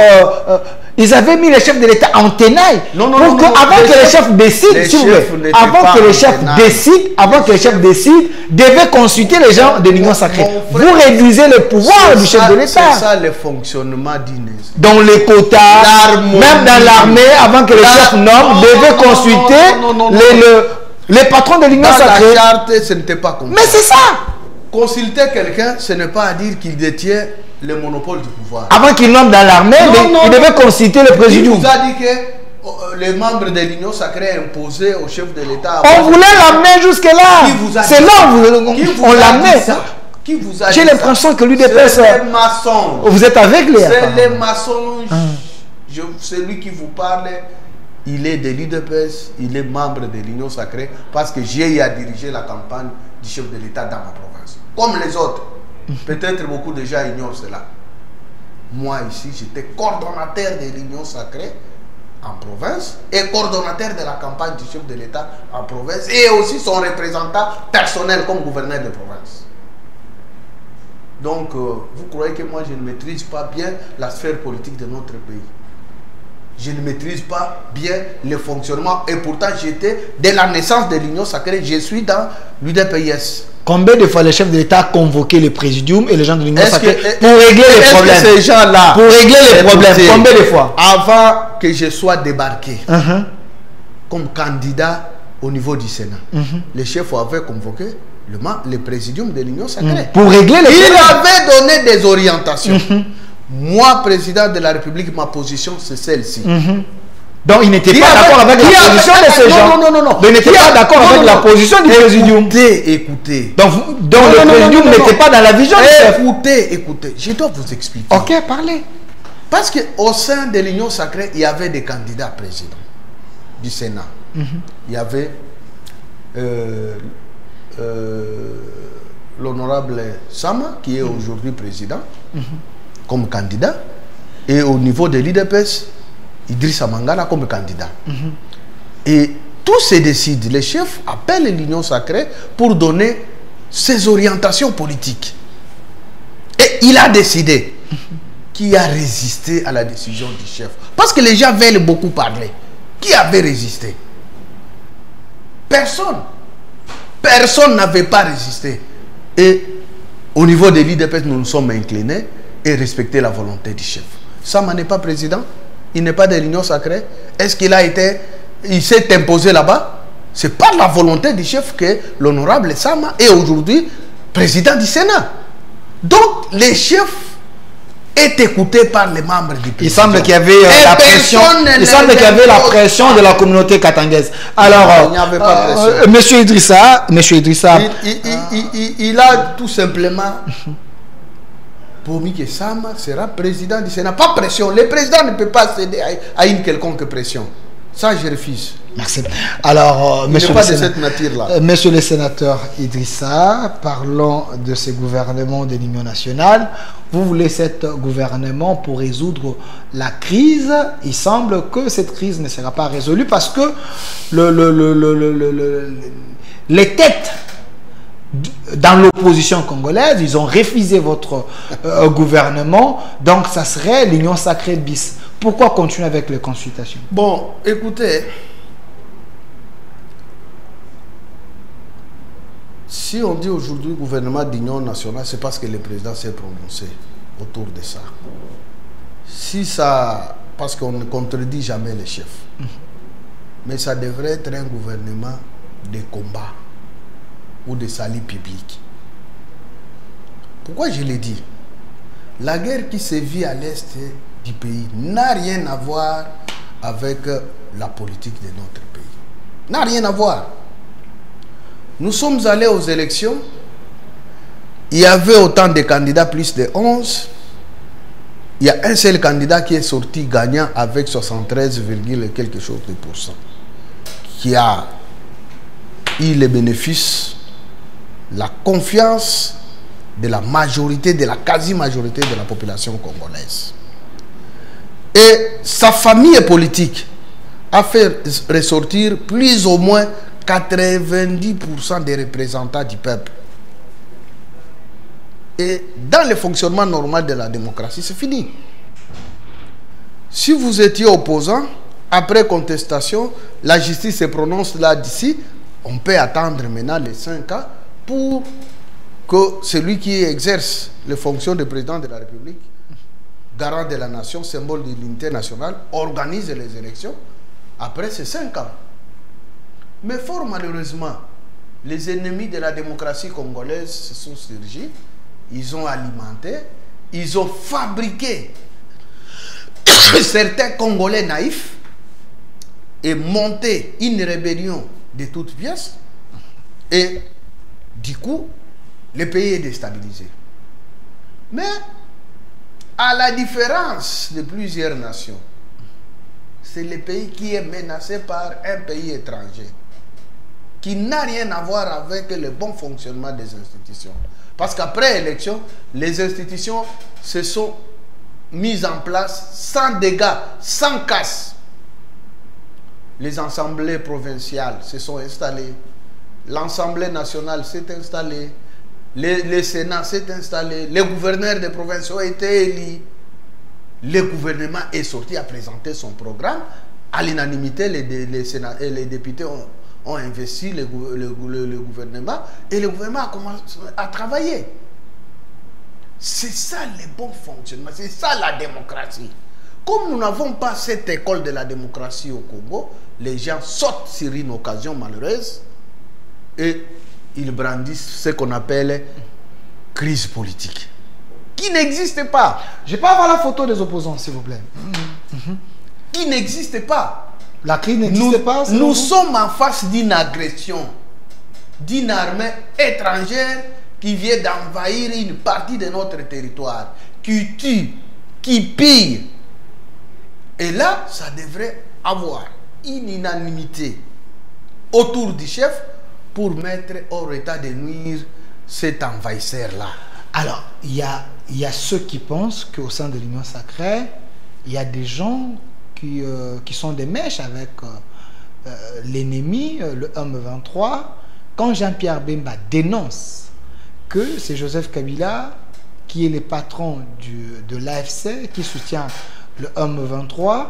Ils avaient mis les chefs de l'État en tenaille. Avant que les chefs décident, s'il vous plaît, avant que les chefs décident, devaient consulter les gens de l'Union sacrée. Vous réduisez le pouvoir du chef de l'État. C'est ça le fonctionnement d'une. Dans les quotas, même dans l'armée, avant que les chefs nomment, devaient consulter les patrons de l'Union sacrée. Dans la charte, ce n'était pas comme ça. Mais c'est ça. Consulter quelqu'un, ce n'est pas à dire qu'il détient le monopole du pouvoir. Avant qu'il nomme dans l'armée, il devait consulter le président. Il vous a dit que les membres de l'Union sacrée imposaient au chef de l'État. On voulait l'amener jusque-là. C'est là où on l'amenait. Qui vous a dit? J'ai l'impression que l'UDPS. C'est les maçons. Vous êtes aveuglé. C'est les maçons. Celui qui vous parle, il est de l'UDPS, il est membre de l'Union sacrée parce que j'ai à diriger la campagne du chef de l'État dans ma province. Comme les autres. Peut-être beaucoup de gens ignorent cela. Moi ici, j'étais coordonnateur de l'Union sacrée en province et coordonnateur de la campagne du chef de l'État en province et aussi son représentant personnel comme gouverneur de province. Donc, vous croyez que moi je ne maîtrise pas bien la sphère politique de notre pays? Je ne maîtrise pas bien le fonctionnement et pourtant j'étais, dès la naissance de l'Union sacrée, je suis dans l'UDPS. Combien de fois le chef de l'État a convoqué le présidium et les gens de l'Union sacrée pour régler les problèmes? Ces gens-là, pour régler les problèmes, combien de fois? Avant que je sois débarqué comme candidat au niveau du Sénat, les chefs avaient convoqué le présidium de l'Union sacrée. Pour régler les problèmes. Il avait donné des orientations. Moi, président de la République, ma position, c'est celle-ci. Donc, il n'était pas d'accord avec la position de ces gens. Non. Il n'était pas d'accord avec la position du présidium. Écoutez. Donc le présidium n'était pas dans la vision du chef. Écoutez. Je dois vous expliquer. Ok, parlez. Parce qu'au sein de l'Union sacrée, il y avait des candidats présidents du Sénat. Il y avait l'honorable Sama, qui est aujourd'hui président, comme candidat. Et au niveau de l'IDPS, Idrissa Mangala comme candidat. Et tout se décide. Les chefs appellent l'Union sacrée pour donner ses orientations politiques. Et il a décidé qui a résisté à la décision du chef. Parce que les gens veulent beaucoup parler. Qui avait résisté? Personne. Personne n'avait pas résisté. Et au niveau de l'IDPS, nous nous sommes inclinés et respecté la volonté du chef. Sama n'est pas président. Il n'est pas de l'Union sacrée. Est-ce qu'il a été... Il s'est imposé là-bas? C'est par la volonté du chef que l'honorable Sama est aujourd'hui président du Sénat. Donc, les chefs est écouté par les membres du pays. Il semble qu'il y avait la pression. Il semble qu'il y avait la pression de la communauté katangaise. Alors, il n'y avait pas de pression. Monsieur Idrissa, il a tout simplement promis que Sama sera président du Sénat. Pas pression. Le président ne peut pas céder à une quelconque pression. Ça, je refuse. Merci. Alors, monsieur le sénateur Idrissa, parlons de ce gouvernement de l'Union nationale. Vous voulez cet gouvernement pour résoudre la crise. Il semble que cette crise ne sera pas résolue parce que les têtes dans l'opposition congolaise, ils ont refusé votre gouvernement. Donc, ça serait l'Union sacrée bis. Pourquoi continuer avec les consultations? Bon, écoutez, si on dit aujourd'hui gouvernement d'union nationale, c'est parce que le président s'est prononcé autour de ça. Si ça, parce qu'on ne contredit jamais les chefs, mais ça devrait être un gouvernement de combat ou de salut public. Pourquoi je l'ai dit? La guerre qui se vit à l'est du pays n'a rien à voir avec la politique de notre pays. N'a rien à voir. Nous sommes allés aux élections. Il y avait autant de candidats, plus de 11. Il y a un seul candidat qui est sorti gagnant avec 73, quelque chose de pourcent. Qui a eu le bénéfice, la confiance de la majorité, de la quasi-majorité de la population congolaise. Et sa famille politique a fait ressortir plus ou moins 90% des représentants du peuple. Et dans le fonctionnement normal de la démocratie, c'est fini. Si vous étiez opposant, après contestation, la justice se prononce là d'ici, on peut attendre maintenant les 5 ans pour que celui qui exerce les fonctions de président de la République, garant de la nation, symbole de l'unité nationale, organise les élections après ces 5 ans. Mais fort malheureusement, les ennemis de la démocratie congolaise se sont surgis, ils ont alimenté, ils ont fabriqué certains Congolais naïfs et monté une rébellion de toutes pièces et du coup, le pays est déstabilisé. Mais à la différence de plusieurs nations, c'est le pays qui est menacé par un pays étranger qui n'a rien à voir avec le bon fonctionnement des institutions. Parce qu'après l'élection, les institutions se sont mises en place sans dégâts, sans casse. Les assemblées provinciales se sont installées, l'Assemblée nationale s'est installée, le Sénat s'est installé, les gouverneurs des provinces ont été élus, le gouvernement est sorti à présenter son programme. À l'unanimité, les députés ont investi le gouvernement et le gouvernement a commencé à travailler. C'est ça le bon fonctionnement, c'est ça la démocratie. Comme nous n'avons pas cette école de la démocratie au Congo, les gens sautent sur une occasion malheureuse et ils brandissent ce qu'on appelle crise politique, qui n'existe pas. Je peux avoir la photo des opposants, s'il vous plaît. Qui n'existe pas. La crise n'existe pas. Nous sommes en face d'une agression d'une armée étrangère qui vient d'envahir une partie de notre territoire, qui tue, qui pille. Et là, ça devrait avoir une unanimité autour du chef pour mettre hors état de nuire cet envahisseur-là. Alors, il y a ceux qui pensent qu'au sein de l'Union sacrée, il y a des gens qui sont des mèches avec l'ennemi, le M23. Quand Jean-Pierre Bemba dénonce que c'est Joseph Kabila qui est le patron de l'AFC, qui soutient le M23,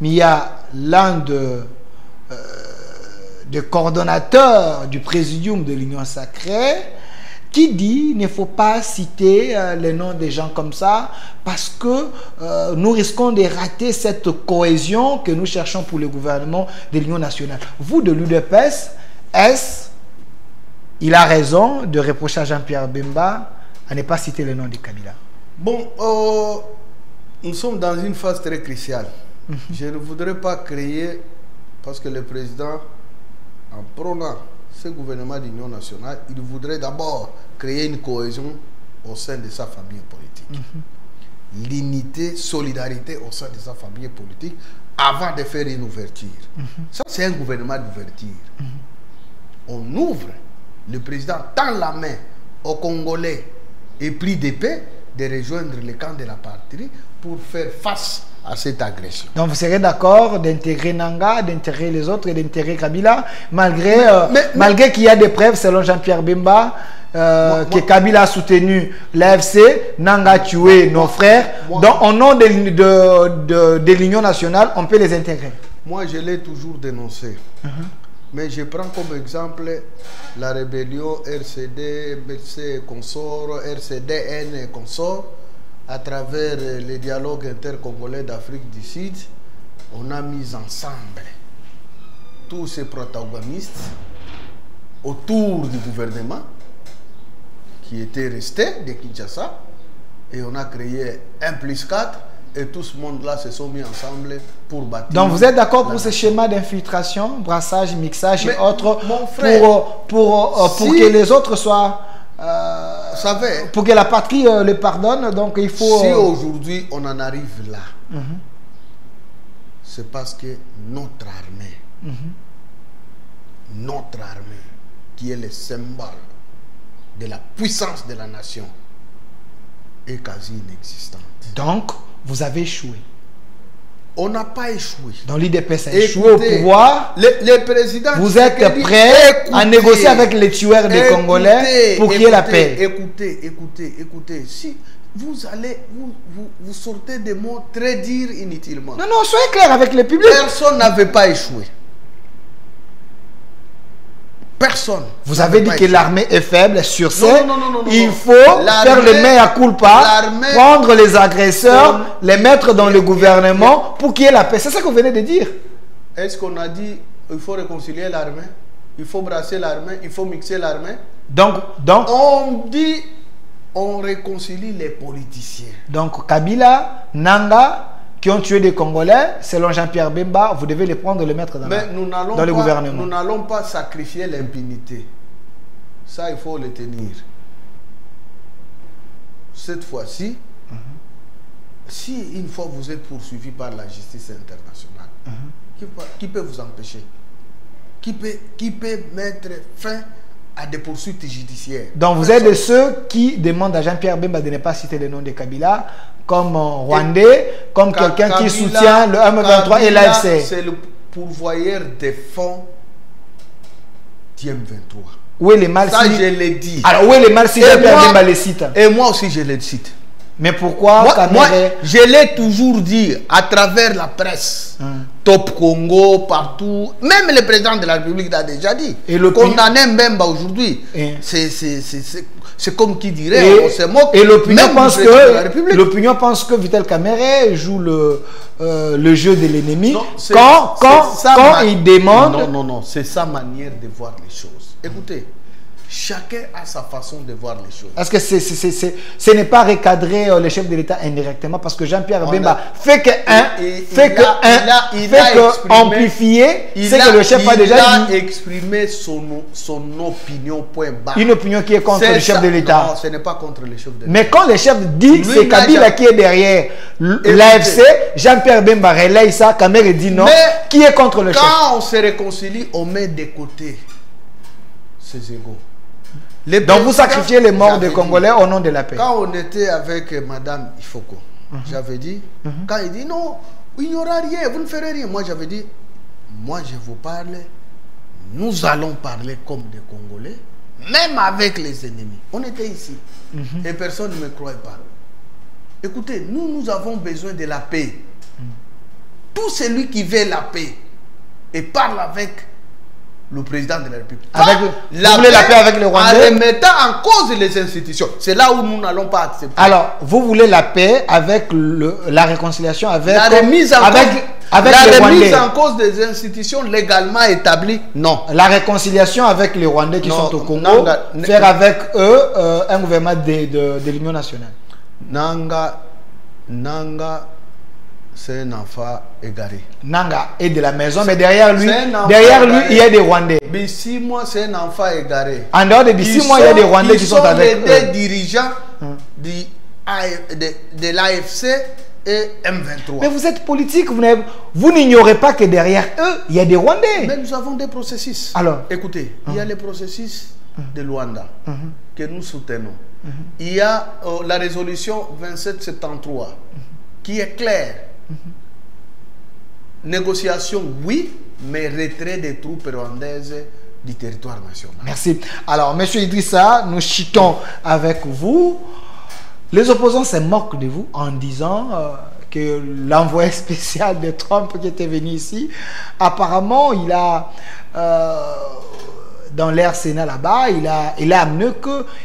mais il y a l'un des coordonnateurs du présidium de l'Union sacrée qui dit qu'il ne faut pas citer les noms des gens comme ça parce que nous risquons de rater cette cohésion que nous cherchons pour le gouvernement de l'Union nationale. Vous, de l'UDPS, il a raison de reprocher à Jean-Pierre Bemba à ne pas citer le nom de Kabila? Bon, nous sommes dans une phase très cruciale. Je ne voudrais pas créer, parce que le président, en prônant ce gouvernement d'union nationale, il voudrait d'abord créer une cohésion au sein de sa famille politique. L'unité, solidarité au sein de sa famille politique avant de faire une ouverture. Ça, c'est un gouvernement d'ouverture. On ouvre, le président tend la main aux Congolais et pris d'épée de rejoindre le camp de la patrie pour faire face à cette agression. Donc vous serez d'accord d'intégrer Nanga, d'intégrer les autres et d'intégrer Kabila, malgré qu'il y a des preuves, selon Jean-Pierre Bemba, que Kabila a soutenu l'AFC, Nanga a tué nos frères. Donc au nom de l'Union nationale, on peut les intégrer. Moi, je l'ai toujours dénoncé. Mais je prends comme exemple la rébellion RCD, MBC et consorts, RCDN et consorts. À travers les dialogues intercongolais d'Afrique du Sud, on a mis ensemble tous ces protagonistes autour du gouvernement qui était resté de Kinshasa et on a créé 1+4 et tout ce monde-là se sont mis ensemble pour bâtir. Donc vous êtes d'accord pour ce schéma d'infiltration, brassage, mixage et autres, pour que les autres soient... pour que la patrie le pardonne, donc il faut... Si aujourd'hui on en arrive là, c'est parce que notre armée, qui est le symbole de la puissance de la nation, est quasi inexistante. Donc, vous avez échoué. On n'a pas échoué. Dans l'IDPS a échoué au pouvoir. Le président, vous êtes prêt à négocier avec les tueurs des Congolais pour qu'il y ait la paix. Écoutez. Si vous sortez des mots très durs inutilement. Non, non, soyez clair avec le public. Personne n'avait pas échoué. Personne. Vous avez dit que l'armée est faible, sur ce, il faut faire le mea culpa, prendre les agresseurs, les mettre dans le gouvernement pour qu'il y ait la paix. C'est ça que vous venez de dire. Est-ce qu'on a dit qu'il faut réconcilier l'armée? Il faut brasser l'armée? Il faut mixer l'armée? Donc, on dit, on réconcilie les politiciens. Donc, Kabila, Nanga, qui ont tué des Congolais, selon Jean-Pierre Bemba, vous devez les prendre et les mettre dans le gouvernement. Nous n'allons pas sacrifier l'impunité. Ça, il faut le tenir. Cette fois-ci, si une fois vous êtes poursuivi par la justice internationale, qui peut vous empêcher? Qui peut mettre fin à des poursuites judiciaires? Donc vous êtes de ceux qui demandent à Jean-Pierre Bemba de ne pas citer le nom de Kabila comme Rwandais, comme quelqu'un qui soutient le M23 et l'AFC. C'est le pourvoyeur des fonds du M23. Où est le mal Ça, je l'ai dit. Alors où est le mal si Jean-Pierre Bemba le cite? Et moi aussi, je le cite. Mais pourquoi moi, je l'ai toujours dit à travers la presse, Top Congo, partout, même le président de la République l'a déjà dit. Condamner Mbemba aujourd'hui, c'est comme qui dirait, on se moque. Et l'opinion pense que Vital Kamerhe joue le jeu de l'ennemi quand il demande... Non, c'est sa manière de voir les choses. Écoutez, chacun a sa façon de voir les choses. Est-ce que ce n'est pas recadrer le chef de l'État indirectement parce que Jean-Pierre Bemba fait amplifier ce que le chef a déjà dit. Il a exprimé son opinion, point barre. Une opinion qui est contre le chef de l'État. Non, ce n'est pas contre le chef de l'État. Mais quand le chef dit c'est Kabila qui est derrière l'AFC, Jean-Pierre Bemba relaye ça, Kamerhe dit non. Qui est contre le chef? Quand on se réconcilie, on met de côté ses égos. Donc vous sacrifiez les morts des Congolais au nom de la paix. Quand on était avec Madame Ifoko, j'avais dit, quand il dit non, il n'y aura rien, vous ne ferez rien. Moi j'avais dit, moi je vous parle, nous allons parler comme des Congolais, même avec les ennemis. On était ici et personne ne me croyait pas. Écoutez, nous avons besoin de la paix. Tout celui qui veut la paix et parle avec le président de la République. Vous voulez la paix avec les Rwandais? En remettant en cause les institutions. C'est là où nous n'allons pas accepter. Alors, vous voulez la paix avec la réconciliation avec la remise en cause des institutions légalement établies? Non. La réconciliation avec les Rwandais qui sont au Congo, faire avec eux un gouvernement de l'Union nationale. Nanga, c'est un enfant égaré. Nanga est de la maison, mais derrière lui, il y a des Rwandais. Bissimo, c'est un enfant égaré. En dehors de Bissimo, il y a des Rwandais qui sont avec eux. Des dirigeants de l'AFC et M23. Mais vous êtes politique, vous n'ignorez pas que derrière eux, il y a des Rwandais. Mais nous avons des processus. Alors, écoutez, il y a les processus de Luanda que nous soutenons. Il y a la résolution 2773 qui est claire. Négociation, oui, mais retrait des troupes rwandaises du territoire national. Merci. Alors, M. Idrissa, nous chutons avec vous. Les opposants se moquent de vous en disant que l'envoyé spécial de Trump qui était venu ici, apparemment, il a... dans l'ère Sénat là-bas, il a amené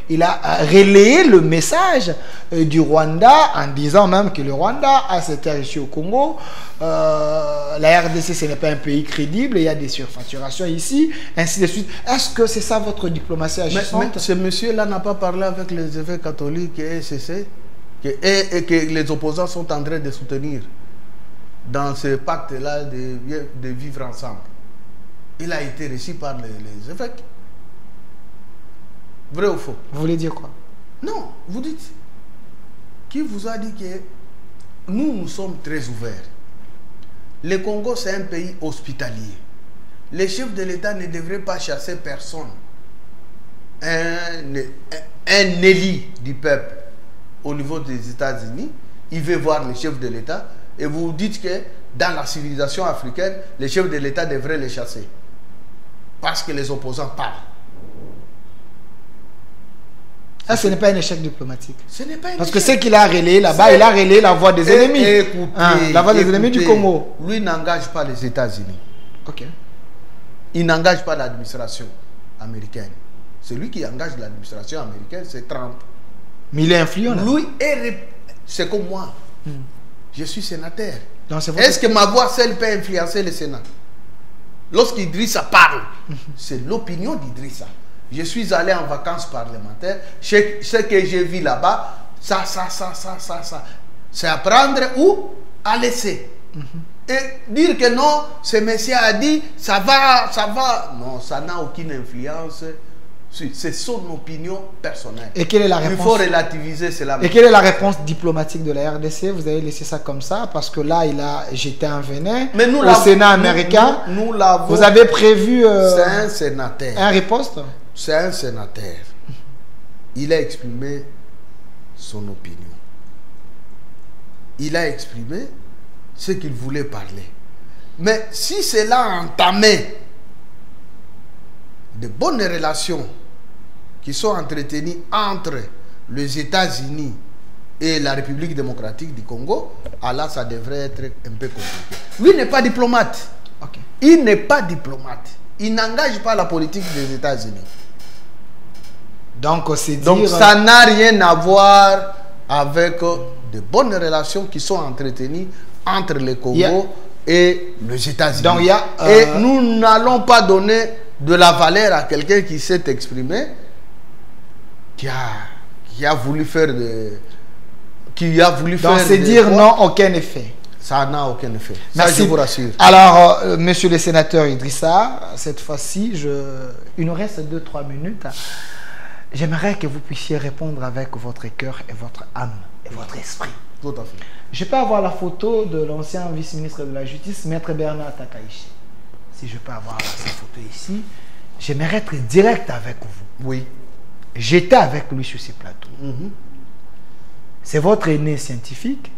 il a relayé le message du Rwanda en disant même que le Rwanda a ses terres ici au Congo. La RDC, ce n'est pas un pays crédible, il y a des surfacturations ici, ainsi de suite. Est-ce que c'est ça votre diplomatie agissante? Mais ce monsieur-là n'a pas parlé avec les évêques catholiques et SCC et que les opposants sont en train de soutenir dans ce pacte-là de vivre ensemble. Il a été reçu par les évêques. Vrai ou faux? Vous voulez dire quoi? Non, vous dites. Qui vous a dit que nous sommes très ouverts? Le Congo, c'est un pays hospitalier. Les chefs de l'État ne devraient pas chasser personne. Un élu du peuple au niveau des États-Unis, il veut voir les chefs de l'État et vous dites que dans la civilisation africaine, les chefs de l'État devraient les chasser. Parce que les opposants parlent. Ah, ce n'est pas un échec diplomatique. Ce n'est pas un Parce que échec. ce qu'il a relayé là-bas, il a relayé la voix des ennemis. Écoutez, La voix des ennemis du Congo. Lui n'engage pas les États-Unis. Ok. Il n'engage pas l'administration américaine. Celui qui engage l'administration américaine, c'est Trump. Mais il est influent là. Lui, c'est comme moi. Je suis sénateur. Donc, c'est votre- Est-ce que ma voix seule peut influencer le Sénat? Lorsqu'Idrissa parle, c'est l'opinion d'Idrissa. Je suis allé en vacances parlementaires. Ce que j'ai vu là-bas, ça. C'est à prendre ou à laisser. Et dire que non, ce monsieur a dit, ça va. Non, ça n'a aucune influence. C'est son opinion personnelle. Et quelle est la Il réponse? faut relativiser cela. Et quelle est la réponse diplomatique de la RDC? Vous avez laissé ça comme ça parce que là, il a jeté un venin Mais nous au l'avons- Sénat américain. nous l'avons. Vous avez prévu C'est un sénateur. un riposte? C'est un sénateur. Il a exprimé son opinion. Il a exprimé ce qu'il voulait parler. Mais si cela a entamé de bonnes relations qui sont entretenues entre les États-Unis et la République démocratique du Congo, alors ça devrait être un peu compliqué. Lui n'est pas diplomate. Ok. Il n'est pas diplomate. Il n'engage pas la politique des États-Unis. Donc, c'est Donc dire... ça n'a rien à voir avec de bonnes relations qui sont entretenues entre le Congo et les États-Unis. Donc, il y a, Et nous n'allons pas donner de la valeur à quelqu'un qui s'est exprimé, qui a voulu faire Donc, c'est dire non, aucun effet. Ça n'a aucun effet. Merci. Ça, je vous rassure. Alors, monsieur le sénateur Idrissa, cette fois-ci, il nous reste 2-3 minutes. J'aimerais que vous puissiez répondre avec votre cœur et votre âme et votre esprit. Tout à fait. Je peux avoir la photo de l'ancien vice-ministre de la Justice, Maître Bernard Takaichi. Si je peux avoir cette photo ici, j'aimerais être direct avec vous. Oui. J'étais avec lui sur ces plateaux. C'est votre aîné scientifique,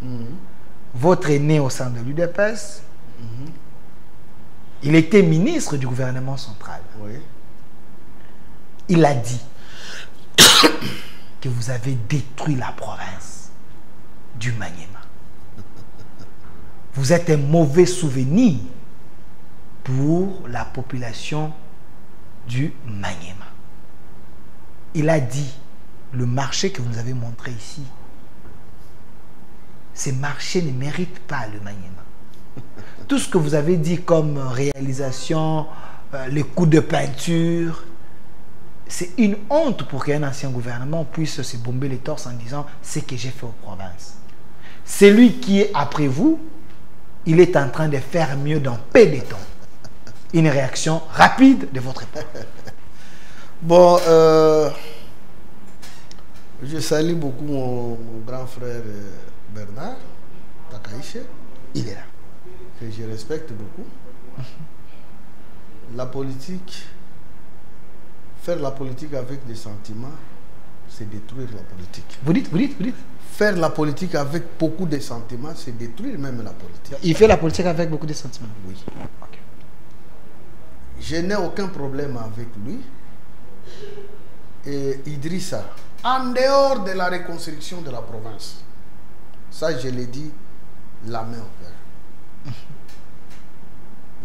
votre aîné au sein de l'UDPS. Il était ministre du gouvernement central. Oui. Il a dit que vous avez détruit la province du Maniema. Vous êtes un mauvais souvenir pour la population du Maniema. Il a dit, le marché que vous nous avez montré ici, ces marchés ne méritent pas le Maniema. Tout ce que vous avez dit comme réalisation, les coups de peinture, c'est une honte pour qu'un ancien gouvernement puisse se bomber les torses en disant ce que j'ai fait aux provinces. Celui qui est après vous, il est en train de faire mieux dans peu de temps. Une réaction rapide de votre époque. Bon, je salue beaucoup mon grand frère Bernard Takaichi. Il est là. Que je respecte beaucoup. La politique, faire la politique avec des sentiments, c'est détruire la politique. Vous dites. Faire la politique avec beaucoup de sentiments, c'est détruire même la politique. Il fait la politique avec beaucoup de sentiments. Oui. Ok. Je n'ai aucun problème avec lui. Et Idrissa, en dehors de la reconstruction de la province, ça je l'ai dit, la main au cœur.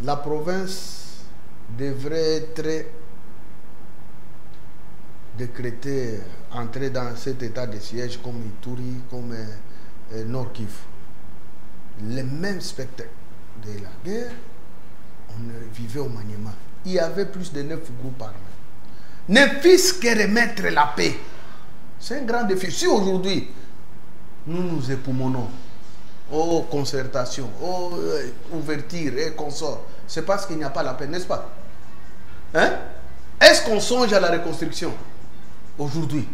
La province devrait être décrétée, entrer dans cet état de siège comme Ituri, comme Nord Kivu. Le même spectacle de la guerre, on vivait au Maniema. Il y avait plus de 9 groupes armés. Ne fût-ce que remettre la paix. C'est un grand défi. Si aujourd'hui, nous nous époumonnons aux concertations, aux ouvertures et consorts, c'est parce qu'il n'y a pas la paix, n'est-ce pas? Hein? Est-ce qu'on songe à la reconstruction aujourd'hui?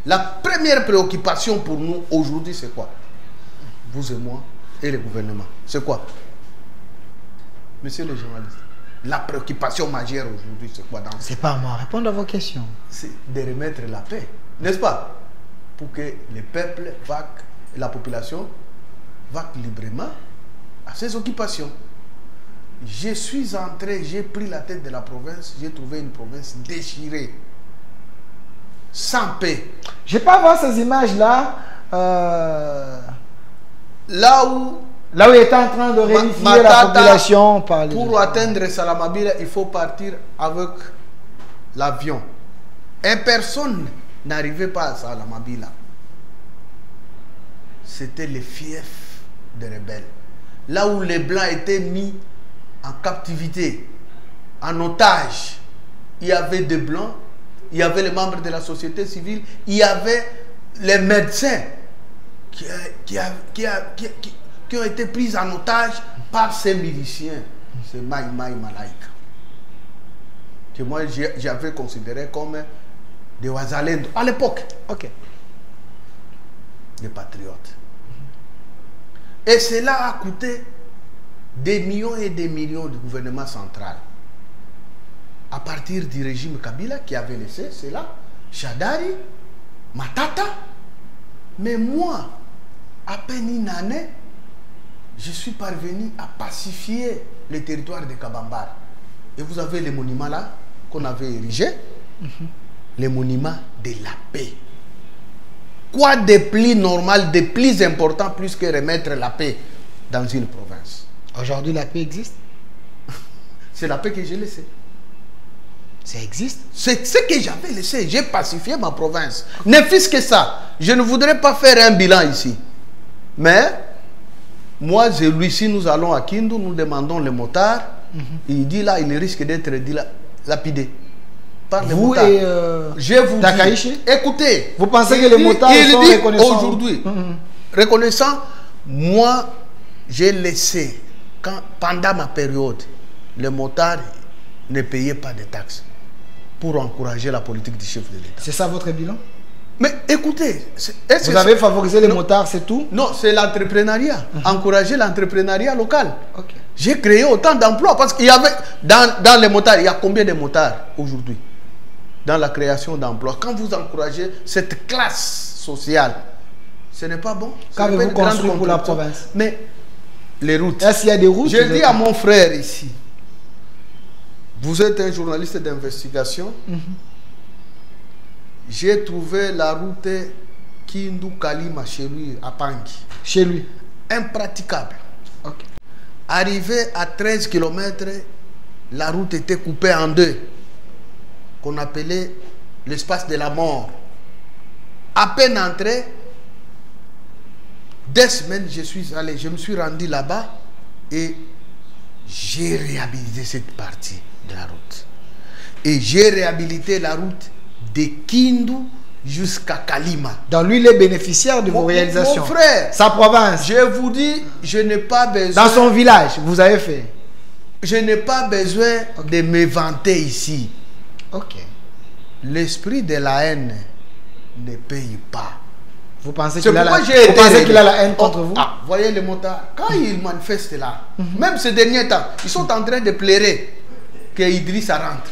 La première préoccupation pour nous aujourd'hui, c'est quoi? Vous et moi et le gouvernement. C'est quoi? Monsieur le journaliste, la préoccupation majeure aujourd'hui, c'est quoi? C'est pas à moi. Répondre à vos questions. C'est de remettre la paix, n'est-ce pas? Pour que le peuple, la population, vaque librement à ses occupations. Je suis entré, j'ai pris la tête de la province, j'ai trouvé une province déchirée. sans paix. Je n'ai pas voir ces images-là. Là où il est en train de réunifier la Matata, population. pour atteindre Salamabila, il faut partir avec l'avion. Et personne n'arrivait pas à Salamabila. C'était le fief des rebelles. Là où les Blancs étaient mis en captivité, en otage, il y avait des Blancs, il y avait les membres de la société civile, il y avait les médecins qui ont été pris en otage par ces miliciens. C'est Maï Malaika, que moi j'avais considéré comme des Ouazalendo à l'époque. Ok. Des patriotes. Et cela a coûté des millions et des millions du gouvernement central. À partir du régime Kabila qui avait laissé cela, Shadari, Matata. Mais moi, à peine une année, je suis parvenu à pacifier le territoire de Kabambar. Et vous avez les monuments là qu'on avait érigés, les monuments de la paix. Quoi de plus normal, de plus important, plus que remettre la paix dans une province? Aujourd'hui, la paix existe? C'est la paix que j'ai laissée. Ça existe? C'est ce que j'avais laissé. J'ai pacifié ma province. Ne fût-ce que ça. Je ne voudrais pas faire un bilan ici. Mais, moi, si nous allons à Kindu, nous demandons les motards. Il dit là, il risque d'être lapidé. Par les vous motards. Et je vous Takaichi, écoutez, vous pensez que les motards sont reconnaissants aujourd'hui, reconnaissant, moi, j'ai laissé, pendant ma période, les motards ne payaient pas de taxes pour encourager la politique du chef de l'État. C'est ça votre bilan? Mais écoutez, vous avez favorisé les motards, c'est tout? Non, c'est l'entrepreneuriat. Encourager l'entrepreneuriat local. Okay. J'ai créé autant d'emplois parce qu'il y avait, dans les motards, il y a combien de motards aujourd'hui? Dans la création d'emplois. Quand vous encouragez cette classe sociale, ce n'est pas bon. Qu'avez-vous construit pour la province? Mais les routes. Est-ce qu'il y a des routes? J'ai dit à mon frère ici, vous êtes un journaliste d'investigation. J'ai trouvé la route Kindu-Kalima chez lui, à Pangui. Chez lui? Impraticable. Okay. Arrivé à 13 km, la route était coupée en deux, qu'on appelait l'espace de la mort. À peine entré, 2 semaines, je me suis rendu là-bas et j'ai réhabilité cette partie de la route. Et j'ai réhabilité la route de Kindu jusqu'à Kalima. Donc lui, il est bénéficiaire de vos réalisations. Mon frère, sa province. Je vous dis, je n'ai pas besoin... Dans son village, vous avez fait? Je n'ai pas besoin de me vanter ici. Ok. L'esprit de la haine ne paye pas. Vous pensez qu'il a la haine contre vous? Ah, voyez les motards, quand ils manifestent là, même ces derniers temps, ils sont en train de pleurer que Idriss rentre.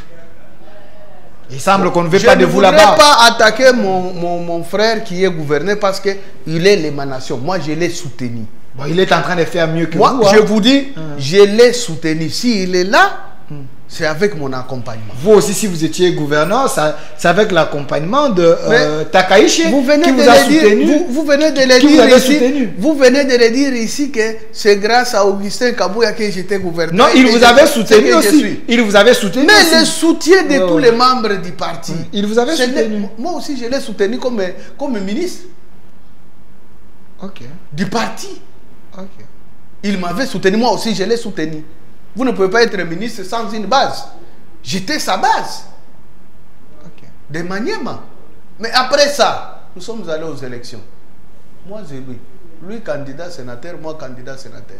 Il semble qu'on ne veut pas de vous là-bas. Je ne voudrais pas attaquer mon frère qui est gouverneur parce qu'il est l'émanation. Moi, je l'ai soutenu. Bon, il est en train de faire mieux que moi, vous. Je vous dis, je l'ai soutenu. S'il est là, c'est avec mon accompagnement. Vous aussi, si vous étiez gouverneur, c'est avec l'accompagnement de Takaichi vous venez qui de vous a soutenu. Vous venez de le dire ici. Vous venez de le dire ici que c'est grâce à Augustin Kabouya que j'étais gouverneur. Non, il vous avait soutenu aussi. Il vous avait soutenu. Mais le soutien de tous les membres du parti. Il vous avait soutenu. Moi aussi, je l'ai soutenu comme ministre. Ok. Du parti. Ok. Il m'avait soutenu, moi aussi, je l'ai soutenu. Vous ne pouvez pas être ministre sans une base. J'étais sa base. Okay. De Maniema. Mais après ça, nous sommes allés aux élections. Moi, c'est lui. Lui, candidat sénateur, moi, candidat sénateur.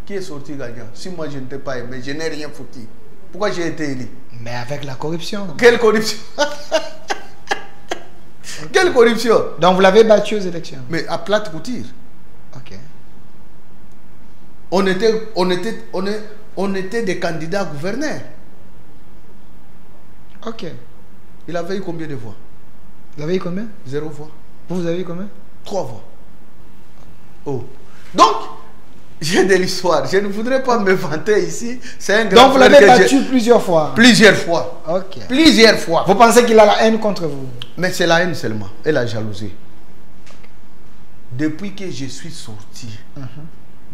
Qui est sorti gagnant? Si moi, je ne t'ai pas aimé, je n'ai rien foutu. Pourquoi j'ai été élu? Mais avec la corruption. Quelle corruption? Quelle corruption? Donc, vous l'avez battu aux élections? Mais à plate couture. Ok. On était des candidats gouverneurs. Ok. Il avait eu combien de voix? Vous avez eu combien? 0 voix. Vous avez eu combien? 3 voix. Oh. Donc, j'ai de l'histoire. Je ne voudrais pas me vanter ici. C'est un grand Donc vous frère l'avez que battu plusieurs fois. Plusieurs fois. Ok. Plusieurs fois. Vous pensez qu'il a la haine contre vous? Mais c'est la haine seulement et la jalousie. Depuis que je suis sorti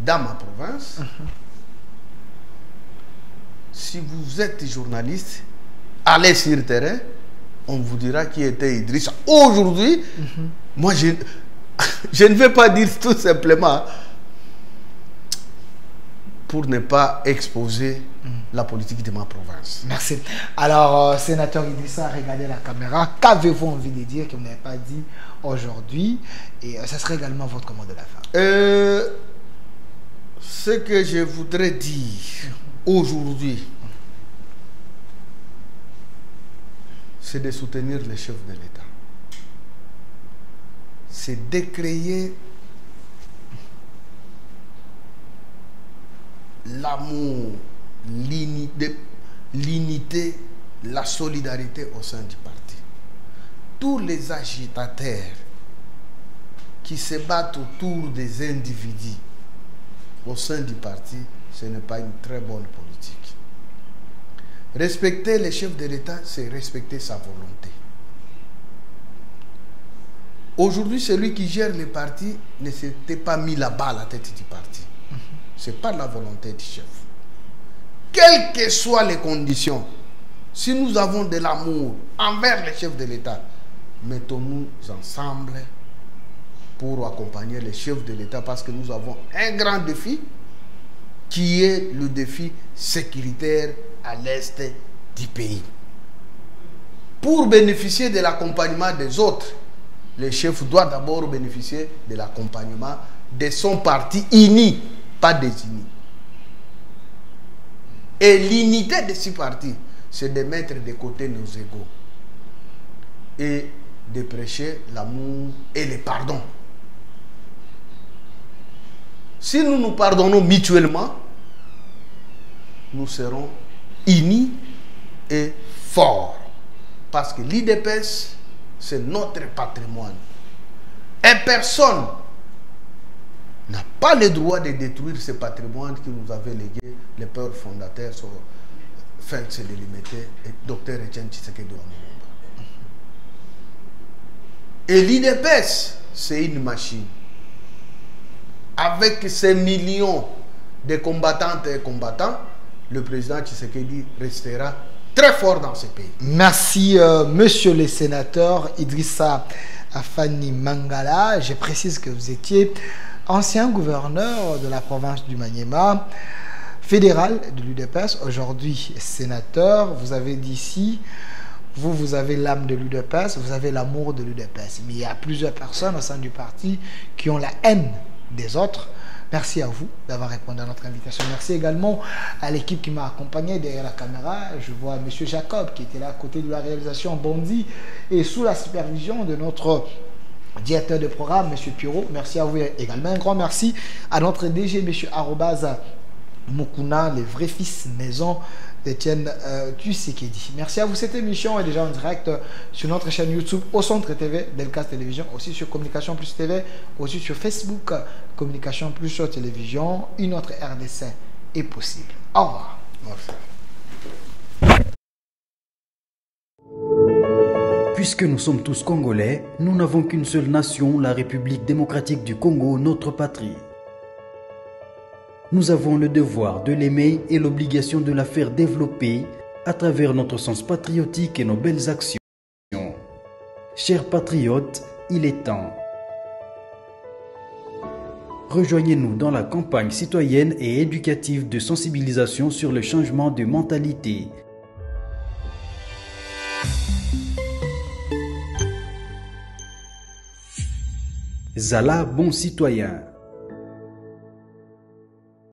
dans ma province, si vous êtes journaliste, allez sur le terrain, on vous dira qui était Idrissa. Aujourd'hui, moi je ne vais pas dire tout simplement pour ne pas exposer la politique de ma province. Merci. Alors, sénateur Idrissa, regardez la caméra. Qu'avez-vous envie de dire que vous n'avez pas dit aujourd'hui? Et ça serait également votre mot de la fin. Ce que je voudrais dire aujourd'hui, c'est de soutenir les chefs de l'État. C'est de créer l'amour, l'unité, la solidarité au sein du parti. Tous les agitateurs qui se battent autour des individus au sein du parti, ce n'est pas une très bonne politique. Respecter les chefs de l'État, c'est respecter sa volonté. Aujourd'hui, celui qui gère le parti ne s'était pas mis là-bas à la tête du parti. Ce n'est pas la volonté du chef. Quelles que soient les conditions, si nous avons de l'amour envers les chefs de l'État, mettons-nous ensemble pour accompagner les chefs de l'État parce que nous avons un grand défi qui est le défi sécuritaire à l'est du pays. Pour bénéficier de l'accompagnement des autres, le chef doit d'abord bénéficier de l'accompagnement de son parti uni, pas désunis. Et l'unité de ce parti, c'est de mettre de côté nos égos et de prêcher l'amour et le pardon. Si nous nous pardonnons mutuellement, nous serons unis et forts. Parce que l'IDPS, c'est notre patrimoine. Et personne n'a pas le droit de détruire ce patrimoine qui nous avait légué les pères fondateurs, Félix Délimité et Dr Etienne Tshisekedi Wamulumba. Et l'IDPS, c'est une machine. Avec ces millions de combattantes et combattants, le président Tshisekedi restera très fort dans ce pays. Merci, monsieur le sénateur Idrissa Afani Mangala. Je précise que vous étiez ancien gouverneur de la province du Maniema, fédéral de l'UDPS, aujourd'hui sénateur. Vous avez dit ici, vous avez l'âme de l'UDPS, vous avez l'amour de l'UDPS. Mais il y a plusieurs personnes au sein du parti qui ont la haine des autres. Merci à vous d'avoir répondu à notre invitation. Merci également à l'équipe qui m'a accompagné derrière la caméra. Je vois M. Jacob qui était là à côté de la réalisation Bondy et sous la supervision de notre directeur de programme, M. Piro. Merci à vous également. Un grand merci à notre DG, M. Arobaz Mukuna, le vrai fils maison d'Etienne Tshisekedi. Merci à vous. Cette émission est déjà en direct sur notre chaîne YouTube Au Centre TV, Delcas Télévision, aussi sur Communication Plus TV, aussi sur Facebook, Communication Plus sur Télévision. Une autre RDC est possible. Au revoir. Merci. Puisque nous sommes tous Congolais, nous n'avons qu'une seule nation, la République démocratique du Congo, notre patrie. Nous avons le devoir de l'aimer et l'obligation de la faire développer à travers notre sens patriotique et nos belles actions. Chers patriotes, il est temps. Rejoignez-nous dans la campagne citoyenne et éducative de sensibilisation sur le changement de mentalité. Zala bon citoyen.